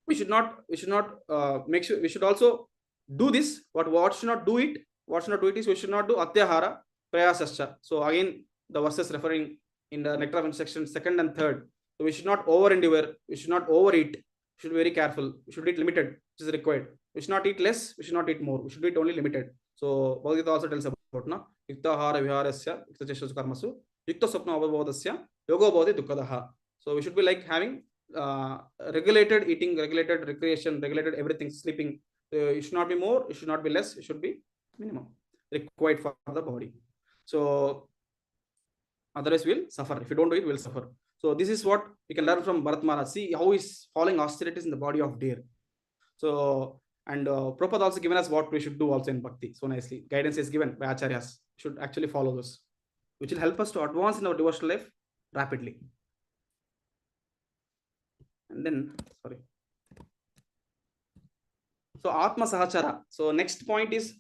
we should not make sure, we should also do this. What should not do it? What should not do it is we should not do atyahara prayasascha. So again, the verses referring in the nectar of instruction, 2nd and 3rd. So we should not over endeavor. We should not overeat. We should be very careful. We should eat limited, which is required. We should not eat less. We should not eat more. We should eat only limited. So Bhagavad also tells about na yukta ahara viharasya yukta cheshasya karmasu yukta swapna avabodhasya yoga bodhi dukkadaha. So we should be like having regulated eating, regulated recreation, regulated everything, sleeping. It should not be more. It should not be less. It should be minimum required for the body. So otherwise we'll suffer. If you don't do it, we'll suffer. So this is what we can learn from Bharat Maharaj. See how he's following austerities in the body of deer. So, and Prabhupada also given us what we should do also in Bhakti. So nicely, guidance is given by acharyas. We should actually follow this, which will help us to advance in our devotional life rapidly. And then, sorry. So Atma Sahachara. So next point is,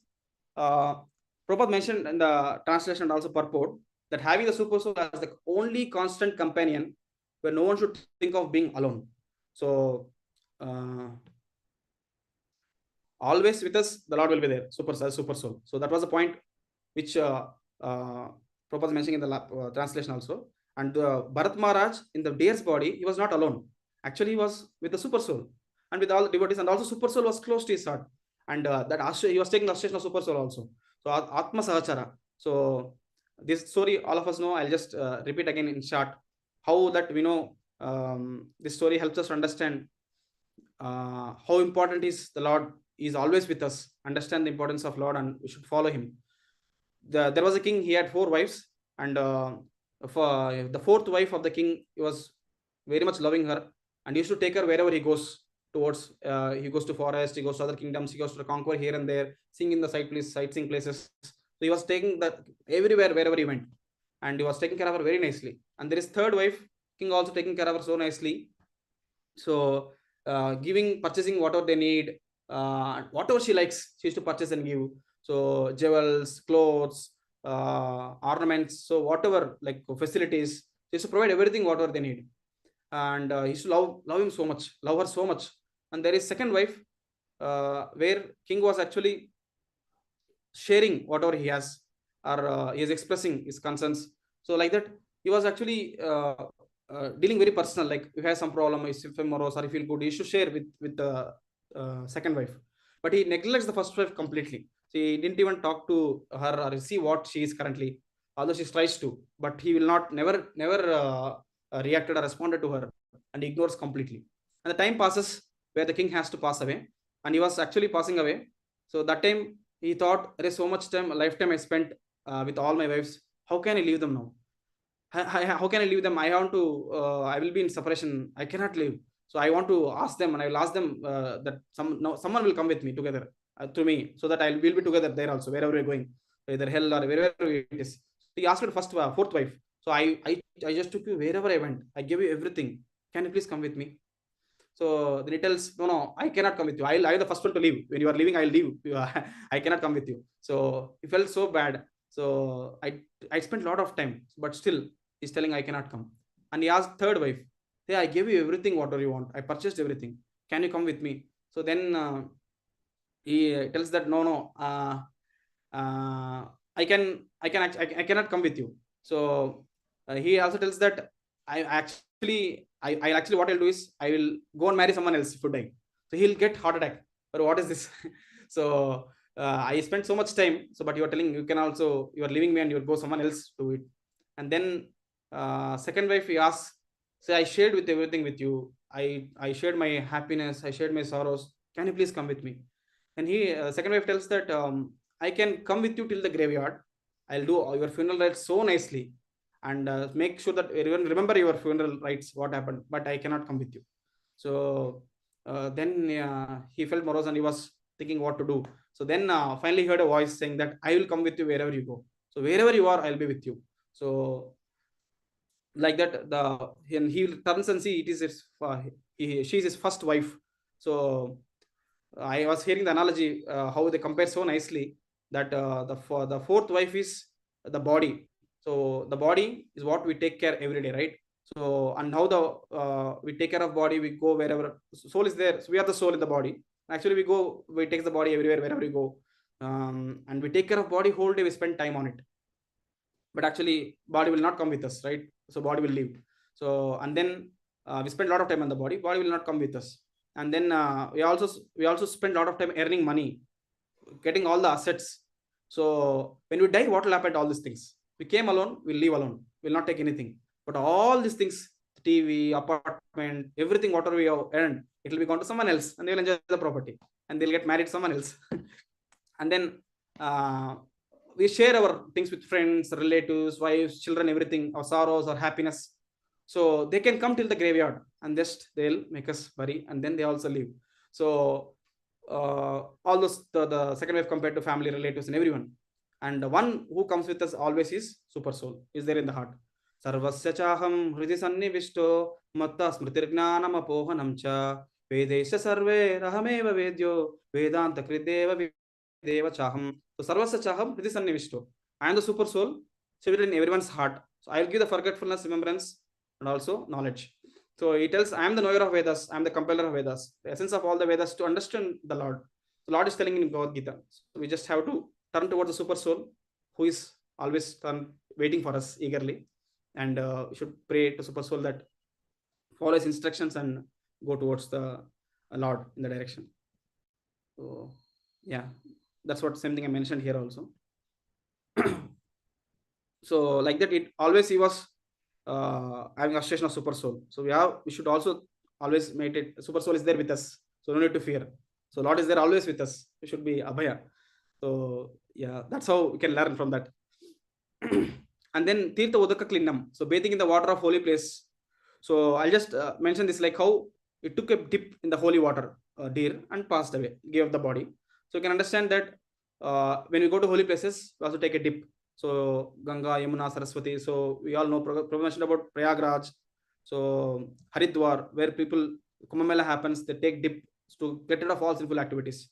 Prabhupada mentioned in the translation and also purport that having the super soul as the only constant companion where no one should think of being alone. So always with us, the Lord will be there, super soul. So that was the point which Prabhupada mentioning in the translation also. And Bharat Maharaj in the deer's body, he was not alone. Actually, he was with the super soul and with all the devotees, and also super soul was close to his heart. And that he was taking the association of super soul also. So Atma Sahachara. So this story all of us know. I'll just repeat again in short how that we know this story helps us to understand how important is the Lord is always with us. Understand the importance of Lord, and we should follow him. There was a king, he had 4 wives, and for the 4th wife of the king, he was very much loving her, and he used to take her wherever he goes towards. He goes to forest, he goes to other kingdoms, he goes to conquer here and there, sing in the sightseeing places. So he was taking that everywhere, wherever he went, and he was taking care of her very nicely. And there is 3rd wife, king also taking care of her so nicely. So purchasing whatever they need, whatever she likes, she used to purchase and give. So jewels, clothes, ornaments, so whatever, like facilities, she used to provide everything whatever they need. And he used to love him so much, love her so much. And there is 2nd wife, where king was actually sharing whatever he has, or he is expressing his concerns. So like that, he was actually dealing very personal. Like if he has some problem, if he morose or he feel good, he should share with the 2nd wife. But he neglects the 1st wife completely. So he didn't even talk to her or see what she is currently, although she tries to. But he will not never reacted or responded to her, and he ignores completely. And the time passes where the king has to pass away, and he was actually passing away. So that time he thought, there is so much time, a lifetime I spent with all my wives. How can I leave them now? How can I leave them? I want to. I will be in separation. I cannot leave. So I want to ask them, and I will ask them that someone will come with me together to me, so that we'll be together there also, wherever we're going, either hell or wherever it is. He asked for first fourth wife. So I just took you wherever I went. I gave you everything. Can you please come with me? So then he tells, no, I cannot come with you. I'll the first one to leave. When you are leaving, I'll leave. I cannot come with you. So he felt so bad. So I spent a lot of time, but still he's telling I cannot come. And he asked third wife, hey, I gave you everything, whatever you want. I purchased everything. Can you come with me? So then he tells that no, I cannot come with you. So he also tells that I actually what I'll do is I will go and marry someone else if you die. So he'll get heart attack. But what is this? So I spent so much time. So but you are telling you are leaving me and you'll go someone else to it. And then second wife he asks, say I shared with everything with you. I shared my happiness. I shared my sorrows. Can you please come with me? And he second wife tells that I can come with you till the graveyard. I'll do your funeral rites so nicely and make sure that everyone remember your funeral rites, what happened, but I cannot come with you. So then he felt morose and he was thinking what to do. So then finally he heard a voice saying that I will come with you wherever you go. So wherever you are, I'll be with you. So like that, and he turns and see it is she's his first wife. So I was hearing the analogy how they compare so nicely that the fourth wife is the body. So the body is what we take care every day, right? So and how we take care of body, we go wherever soul is there. So we are the soul in the body. Actually, we take the body everywhere wherever we go, and we take care of body whole day. We spend time on it, but actually body will not come with us, right? So body will leave. So and then we spend a lot of time on the body. Body will not come with us, and then we also spend a lot of time earning money, getting all the assets. So when we die, what will happen to all these things? We came alone, we'll leave alone, we'll not take anything. But all these things, TV, apartment, everything, whatever we have earned, it will be gone to someone else, and they will enjoy the property, and they'll get married to someone else. And then we share our things with friends, relatives, wives, children, everything, our sorrows, our happiness. So they can come till the graveyard and just they'll make us bury, and then they also leave. So all those the second wave compared to family, relatives, and everyone. And the one who comes with us always is super soul, is there in the heart. Sarvasya chaham hridi sannivishto matta smritirgnanam apohanam cha vedesya sarve rahameva vedyo vedanta krideva Deva Chaham. So Sarvasya Chaham Hridi Sannivishto. I am the super soul, seated in everyone's heart. So I will give the forgetfulness, remembrance, and also knowledge. So he tells, I am the knower of Vedas, I am the compiler of Vedas, the essence of all the Vedas to understand the Lord. The Lord is telling in Bhagavad Gita. So we just have to turn towards the super soul, who is always waiting for us eagerly. And we should pray to super soul that follow his instructions and go towards the Lord in the direction. So yeah, that's what same thing I mentioned here also. So like that, it always he was having association of super soul. So we should also always meditate. Super soul is there with us, so no need to fear. So Lord is there always with us. We should be abhaya. So yeah, that's how we can learn from that. And then Tirtha Udaka Klinam. So bathing in the water of holy place. So I'll just mention this, like how it took a dip in the holy water, deer, and passed away, gave up the body. So you can understand that when we go to holy places, we also take a dip. So Ganga, Yamuna, Saraswati. So we all know Prabhupada mentioned about Prayagraj. So Haridwar, where people Kumbh Mela happens, they take dip to get rid of all sinful activities.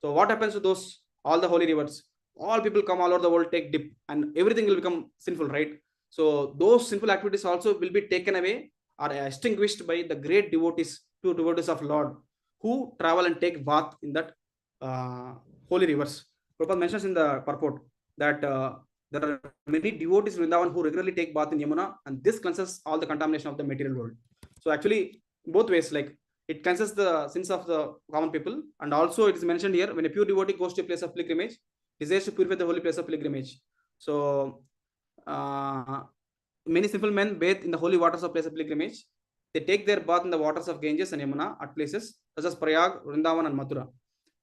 So what happens to those all the holy rivers? All people come all over the world, take dip, and everything will become sinful, right? So those sinful activities also will be taken away or extinguished by the great devotees, two devotees of Lord, who travel and take bath in that holy rivers. Prabhupada mentions in the purport that there are many devotees in Vrindavan who regularly take bath in Yamuna, and this cleanses all the contamination of the material world. So actually, both ways, like it cleanses the sins of the common people, and also it is mentioned here when a pure devotee goes to a place of pilgrimage, desires to purify the holy place of pilgrimage. So many simple men bathe in the holy waters of place of pilgrimage. They take their bath in the waters of Ganges and Yamuna at places such as Prayag, Vrindavan, and Mathura.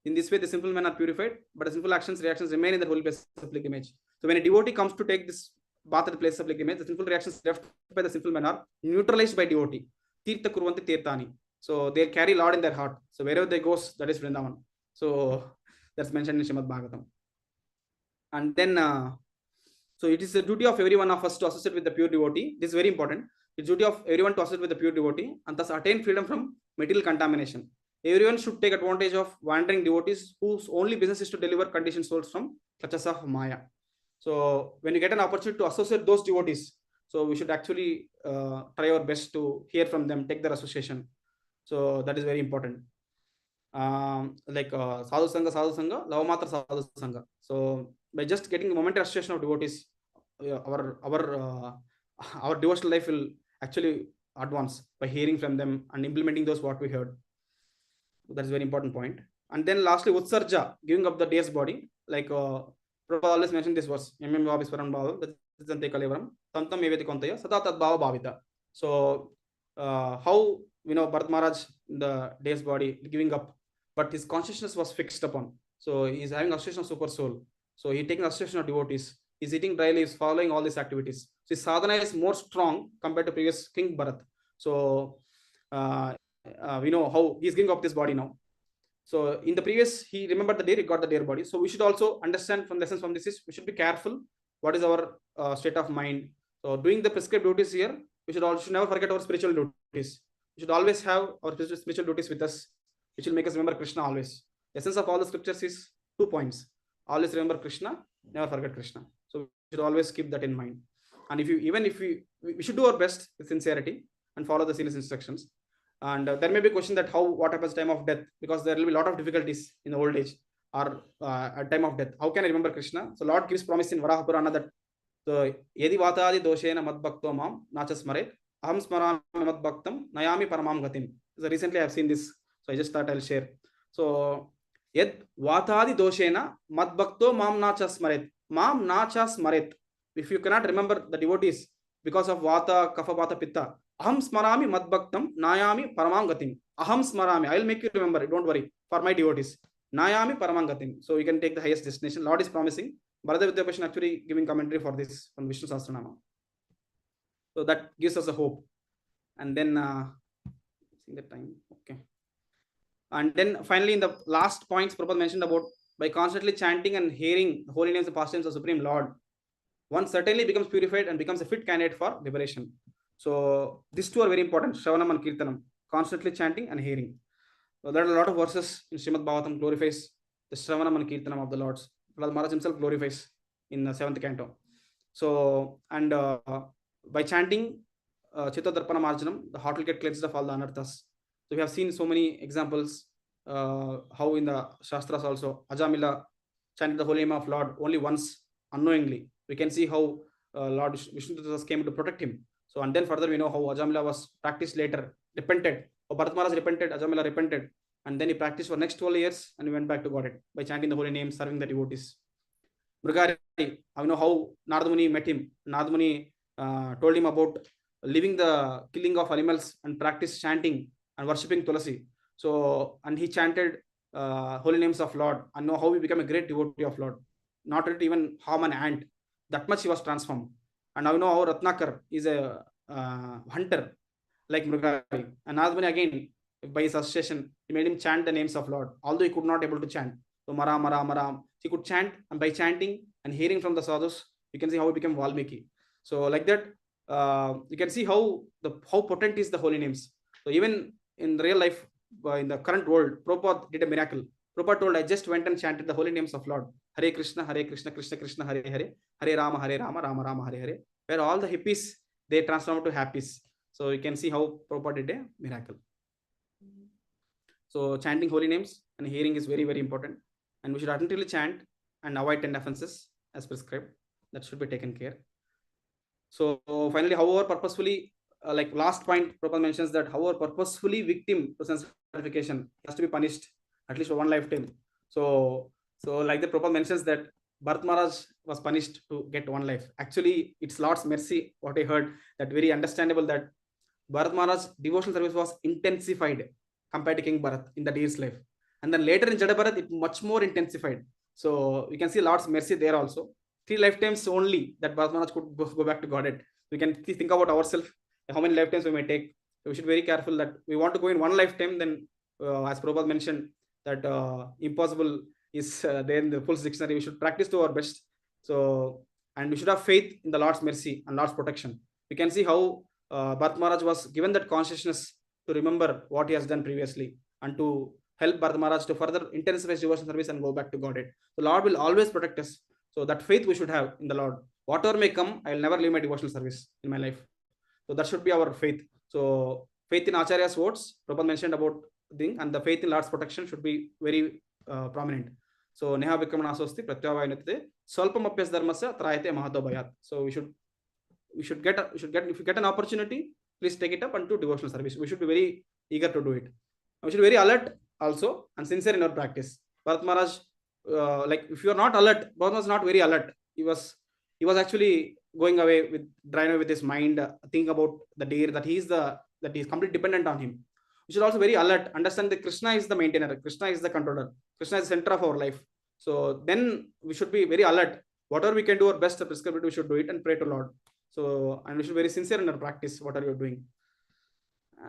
In this way, the sinful men are purified, but the sinful actions, reactions remain in the holy place of pilgrimage. So when a devotee comes to take this bath at the place of pilgrimage, the sinful reactions left by the sinful men are neutralized by devotee. Tirtha kurvanti tirthani. So they carry Lord in their heart. So wherever they go, that is Vrindavan. So that's mentioned in Srimad Bhagavatam. And then, so it is the duty of every one of us to associate with the pure devotee. This is very important. It's duty of everyone to associate with the pure devotee and thus attain freedom from material contamination. Everyone should take advantage of wandering devotees whose only business is to deliver conditioned souls from clutches of Maya. So when you get an opportunity to associate those devotees, so we should actually try our best to hear from them, take their association. So that is very important. Like sadhu sangha, lavamatra sadhu sangha. So by just getting a momentary association of devotees, our devotional life will actually advance by hearing from them and implementing those what we heard. That is very important point. And then lastly, utsarja, giving up the deer's body. Like Prabhupada always mentioned this verse, so how Bharat Maharaj, the deer's body giving up, but his consciousness was fixed upon. So he's having association of super soul. So he taking association of devotees. He's eating dry leaves, following all these activities. So his sadhana is more strong compared to previous King Bharat. So we know how he's giving up this body now. So in the previous, he remembered the deer, he got the deer body. So we should also understand from lessons from this is we should be careful. What is our state of mind? So doing the prescribed duties here, we should never forget our spiritual duties. We should always have our spiritual duties with us, which will make us remember Krishna always. The essence of all the scriptures is 2 points. Always remember Krishna, never forget Krishna. So we should always keep that in mind. And if we should do our best with sincerity and follow the serious instructions. And there may be a question that what happens time of death, because there will be a lot of difficulties in the old age or at time of death. How can I remember Krishna? So Lord gives promise in Varaha Purana that yedi vatadi doshena mad bhakto mam nachasmaret aham smarami mad bhaktam nayami paramam gatim. So recently I have seen this, so I just thought I'll share. So yed vatadi doshena mad bhakto mam nachasmaret. If you cannot remember the devotees because of vata, kapha, vata, pitta, aham smarami mad bhaktam nayami paramam gatim. Aham smarami, I will make you remember it, don't worry, for my devotees. Nayami paramam gatim. So you can take the highest destination. Lord is promising. Bharata Vidyabhushan actually giving commentary for this from Vishnu Sahasranama. So that gives us a hope. And then seeing the time, okay. And then finally, in the last points, Prabhupada mentioned about by constantly chanting and hearing the holy names and pastimes of Supreme Lord, one certainly becomes purified and becomes a fit candidate for liberation. So these two are very important, Shravanam and Kirtanam, constantly chanting and hearing. So there are a lot of verses in Srimad Bhagavatam glorifies the Shravanam and Kirtanam of the Lords. Prahlad Maharaj himself glorifies in the 7th canto. So, and by chanting Chitta Darpana Marjanam, the heart will get cleansed of all the anarthas. So we have seen so many examples, how in the Shastras also, Ajamila chanted the holy name of Lord only once unknowingly. We can see how Lord Vishnu came to protect him. So, and then further we know how Ajamila was practiced later, repented. Bharat Maharaj repented, Ajamila repented, and then he practiced for next 12 years and he went back to Godhead by chanting the holy name, serving the devotees. Mrigari, I know how Narada Muni met him. Narada Muni told him about leaving the killing of animals and practice chanting and worshipping Tulasi. So, and he chanted holy names of Lord, and know how he became a great devotee of Lord. Not to even harm an ant. That much he was transformed. And now we know how Ratnakar is a hunter like Mrigari. And Narada Muni again, by his association, he made him chant the names of Lord, although he could not able to chant. So Mara, Mara, Mara, he could chant, and by chanting and hearing from the sadhus, you can see how he became Valmiki. So like that, you can see how potent is the holy names. So even in real life, in the current world, Prabhupada did a miracle. Prabhupada told, I just went and chanted the holy names of Lord. Hare Krishna, Krishna Krishna, Hare Hare, Hare Rama, Rama Rama, Hare Hare. Where all the hippies, they transformed to happies. So you can see how Prabhupada did a miracle. So chanting holy names and hearing is very, very important. And we should attentively chant and avoid 10 offenses as prescribed. That should be taken care. So finally, however purposefully, like last point, Prabhupada mentions that however purposefully victim to sense gratification has to be punished at least for one lifetime. So like the Prabhupada mentions that Bharat Maharaj was punished to get one life. Actually, it's Lord's mercy, what I heard, that very understandable that Bharat Maharaj's devotional service was intensified compared to King Bharat in the deer's life. And then later in Jadabharat, it much more intensified. So we can see Lord's mercy there also. 3 lifetimes only that Bharat Maharaj could go back to Godhead. We can think about ourselves, how many lifetimes we may take. So we should be very careful that we want to go in one lifetime, then as Prabhupada mentioned, that impossible is there in the full dictionary. We should practice to our best. So, and we should have faith in the Lord's mercy and Lord's protection. We can see how Bharat Maharaj was given that consciousness to remember what he has done previously and to help Bharat Maharaj to further intensify his devotional service and go back to Godhead. The Lord will always protect us. So that faith we should have in the Lord. Whatever may come, I will never leave my devotional service in my life. So that should be our faith. So faith in Acharya's words, Prabhupada mentioned about thing, and the faith in Lord's protection should be very prominent. So Neha Vikramana Asosti Pratyavayanate Swalpam Apyas Dharmasya Trayate Mahato Bhayat. So we should get if you get an opportunity, please take it up and do devotional service. We should be very eager to do it. We should be very alert also and sincere in our practice. Bharat Maharaj, like if you are not alert, Bharat was not very alert. He was actually going away drawn away with his mind, thinking about the deer, that he is completely dependent on him. We should also very alert, understand that Krishna is the maintainer, Krishna is the controller, Krishna is the center of our life. So then we should be very alert. Whatever we can do our best, prescribed, we should do it and pray to Lord. So, and we should be very sincere in our practice, whatever you're doing.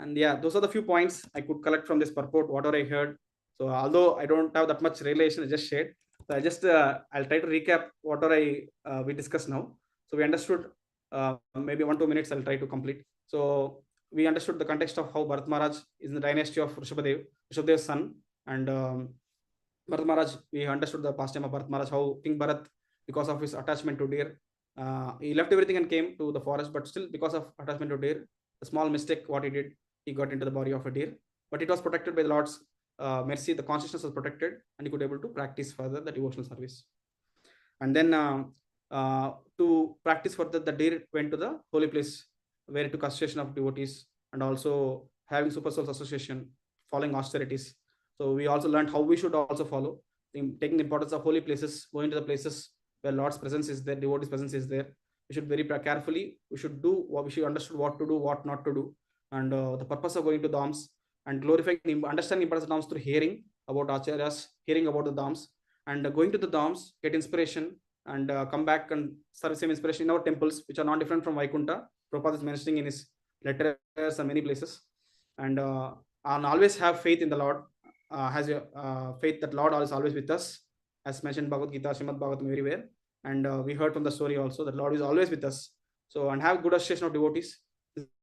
And yeah, those are the few points I could collect from this purport, whatever I heard. So although I don't have that much relation, I just shared. So I just I'll try to recap whatever we discussed now. So we understood maybe 1-2 minutes. I'll try to complete. So we understood the context of how Bharat Maharaj is in the dynasty of Rishabhadev's son, and Bharat Maharaj. We understood the pastime of Bharat Maharaj, how King Bharat, because of his attachment to deer, he left everything and came to the forest, but still because of attachment to deer, a small mistake what he did, he got into the body of a deer, but it was protected by the Lord's mercy. The consciousness was protected and he could able to practice further the devotional service. And then to practice further, the deer went to the holy place where it took association of devotees and also having super souls association, following austerities. So we also learned how we should also follow, taking the importance of holy places, going to the places where Lord's presence is there, devotee's presence is there. We should very carefully, we should do what we should understand, what to do, what not to do. And the purpose of going to dhams and glorifying, understanding importance of dhams through hearing about acharyas, hearing about the dhams, and going to the dhams, get inspiration, and come back and serve the same inspiration in our temples, which are not different from Vaikuntha. Prabhupada is mentioning in his letters and many places. And always have faith in the Lord, has a faith that Lord is always with us, as mentioned Bhagavad Gita, Srimad Bhagavatam everywhere. And we heard from the story also that Lord is always with us. So, and have good association of devotees,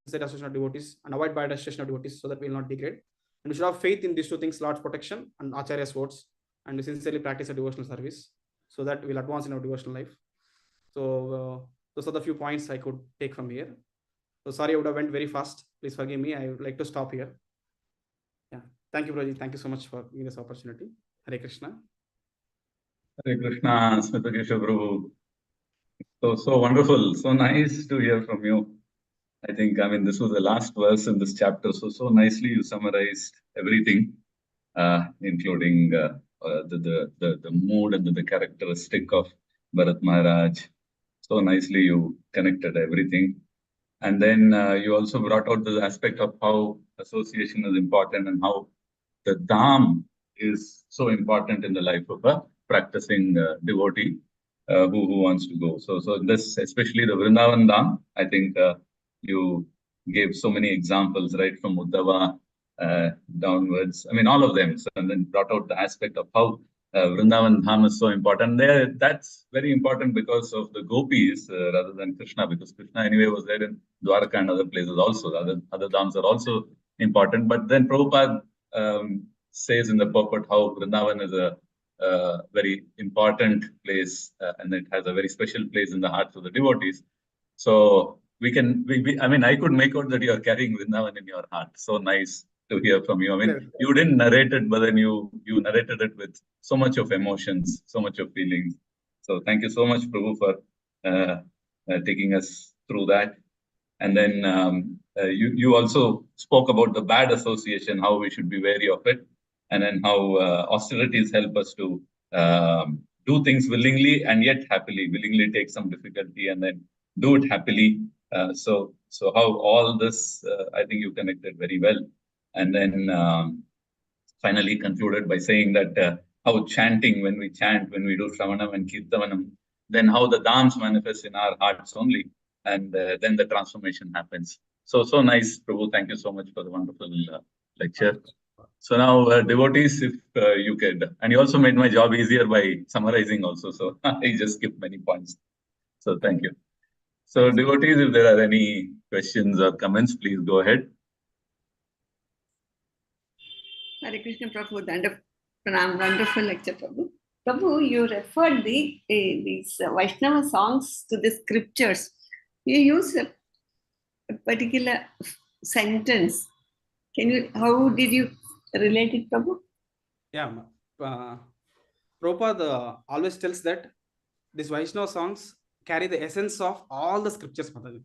association of devotees, and avoid bad association of devotees, so that we will not degrade. And we should have faith in these two things, Lord's protection and Acharya's words, and we sincerely practice a devotional service, so that we'll advance in our devotional life. So those are the few points I could take from here. So sorry, I would have went very fast. Please forgive me. I would like to stop here. Yeah. Thank you, Prabhuji. Thank you so much for giving this opportunity. Hare Krishna.
Hare Krishna, Smita Keshava Prabhu. So wonderful. So nice to hear from you. I think, this was the last verse in this chapter. So nicely you summarized everything, including the mood and the characteristic of Bharat Maharaj. So nicely you connected everything. And then you also brought out the aspect of how association is important and how the dham is so important in the life of a practicing devotee who wants to go. So this, especially the Vrindavan dham, I think you gave so many examples, right, from Uddhava downwards. All of them. So, and then brought out the aspect of how Vrindavan dham is so important. There, that's very important because of the gopis rather than Krishna, because Krishna anyway was there in Dwarka and other places also. The other dhams are also important. But then Prabhupada says in the purport how Vrindavan is a very important place and it has a very special place in the hearts of the devotees. So I could make out that you are carrying Vrindavan in your heart. So nice to hear from you. You didn't narrate it, but then you narrated it with so much of emotions, so much of feelings. So thank you so much, Prabhu, for taking us through that. And then you also spoke about the bad association, how we should be wary of it, and then how austerities help us to do things willingly and yet happily, willingly take some difficulty and then do it happily. So how all this, I think you connected very well. And then finally concluded by saying that how chanting, when we chant, when we do Shravanam and Kirtanam, then how the Dhams manifest in our hearts only, and then the transformation happens. So nice, Prabhu. Thank you so much for the wonderful lecture. So now, devotees, if you could, and you also made my job easier by summarizing also. So I just skipped many points. So thank you. So devotees, if there are any questions or comments, please go ahead.
Hare Krishna Prabhu, wonderful lecture, Prabhu. Prabhu, you referred these Vaishnava songs to the scriptures. You use a particular sentence. How did you relate it, Prabhu?
Yeah, Prabhupada always tells that these Vaishnava songs carry the essence of all the scriptures, Mataji.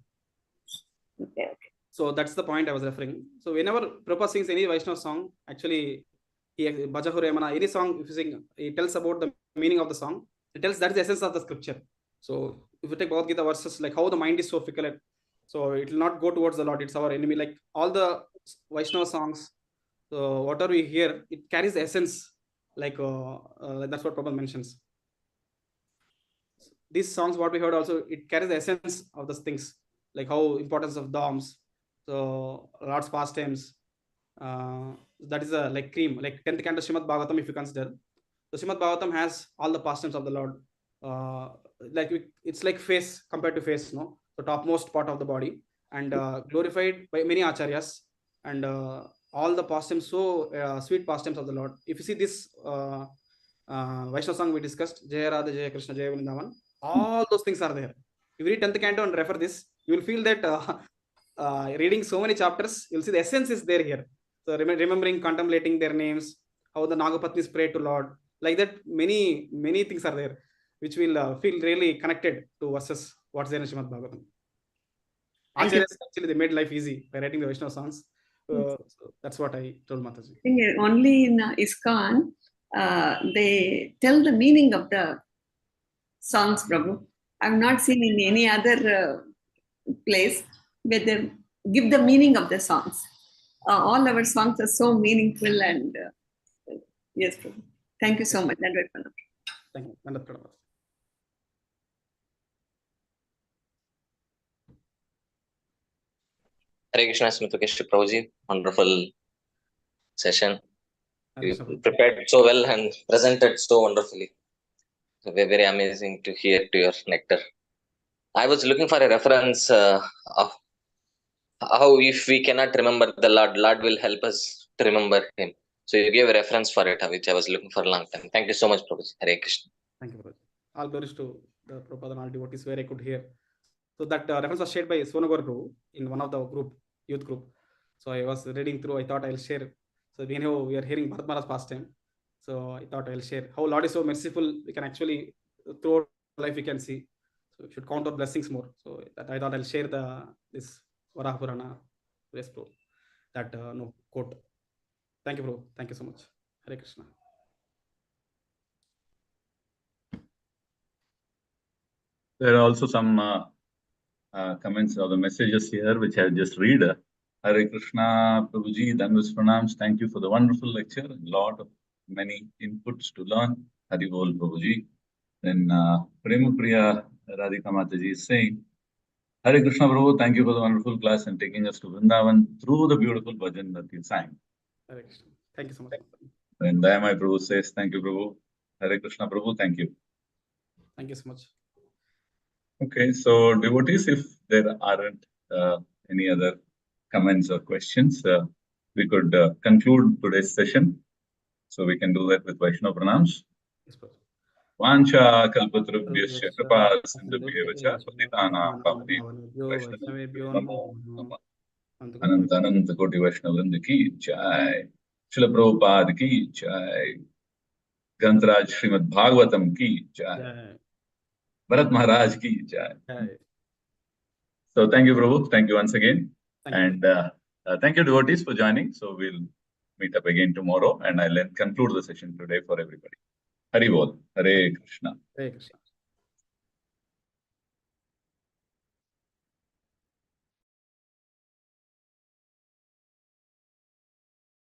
Okay.
So that's the point I was referring. So whenever Prabhupada sings any Vaishnava song, actually, Bhajahure any song, if you sing, he tells about the meaning of the song. It tells that's the essence of the scripture. So if you take Bhagavad Gita verses, like how the mind is so fickle, so it will not go towards the Lord, it's our enemy. Like all the Vaishnava songs, so whatever we hear, it carries the essence. Like that's what Prabhupada mentions. These songs, what we heard also, it carries the essence of those things, like how importance of Dhams, so Lord's pastimes. That is like cream, like 10th canto Srimad Bhagavatam, if you consider. The Srimad Bhagavatam has all the pastimes of the Lord. It's like face compared to face, no? The topmost part of the body, and glorified by many acharyas, and all the pastimes, so sweet pastimes of the Lord. If you see this Vaishnava song we discussed, Jaya Radha, Jaya Krishna, Jaya Vrindavan, all those things are there. If you read 10th canto and refer this, you will feel that reading so many chapters, you'll see the essence is there here. So remembering, contemplating their names, how the Nagapatnis pray to Lord, like that, many things are there, which will feel really connected to verses what's there in Srimad Bhagavatam. Acharyas, actually, they made life easy by writing the Vaishnava songs. So that's what I told Mataji.
I think only in ISKCON, they tell the meaning of the songs, Prabhu. I've not seen in any other place where they give the meaning of the songs. All our songs are so meaningful, and yes, Prabhu. Thank you so much.
Thank you.
Hare Krishna, Smita Prabhuji. Wonderful session. You prepared so well and presented so wonderfully. Very, very amazing to hear to your nectar. I was looking for a reference of how if we cannot remember the Lord will help us to remember Him. So you gave a reference for it, which I was looking for a long time. Thank you so much, Prabhuji. Hare Krishna.
Thank you, Prabhuji. All glories to the Prabhupada and all devotees where I could hear. So that reference was shared by Sonagor Prabhu in one of the youth group. So I was reading through, I thought I'll share. So we know we are hearing Bharat Maharaj's pastime. So I thought I'll share how Lord is so merciful. We can actually, throughout life, we can see. So we should count our blessings more. So that I thought I'll share this Varaha Purana, yes, Prabhu, that quote. Thank you, Prabhu. Thank you so much. Hare Krishna.
There are also some comments or the messages here which I just read. Hare Krishna, Prabhuji, Dandas Pranams. Thank you for the wonderful lecture. A lot of many inputs to learn. Hari Bol, Prabhuji. Then Prema Priya Radhika Mataji is saying, Hare Krishna, Prabhu, thank you for the wonderful class and taking us to Vrindavan through the beautiful bhajan that you sang.
Hare Krishna. Thank you so much.
And Dayamai Prabhu says, thank you, Prabhu. Hare Krishna, Prabhu, thank you.
Thank you so much.
Okay, so devotees, if there aren't any other comments or questions, we could conclude today's session. So we can do that with Vaishnava Pranams.
Yes,
Vancha kalpatrubhyasya kripa sindhubhyev cha patitanam
Vaishnavebhyo namo.
Ananta Ananta Koti Vaishnavrinda ki jai. Srila Prabhupada ki jai. Grantaraj Srimad Bhagavatam ki jai. Bharat Maharaj ki jai. So thank you, Prabhu. Thank you once again. Thank you, devotees, for joining. So we'll meet up again tomorrow, and I'll then conclude the session today for everybody. Hari Bol. Hare Krishna.
Hare Krishna.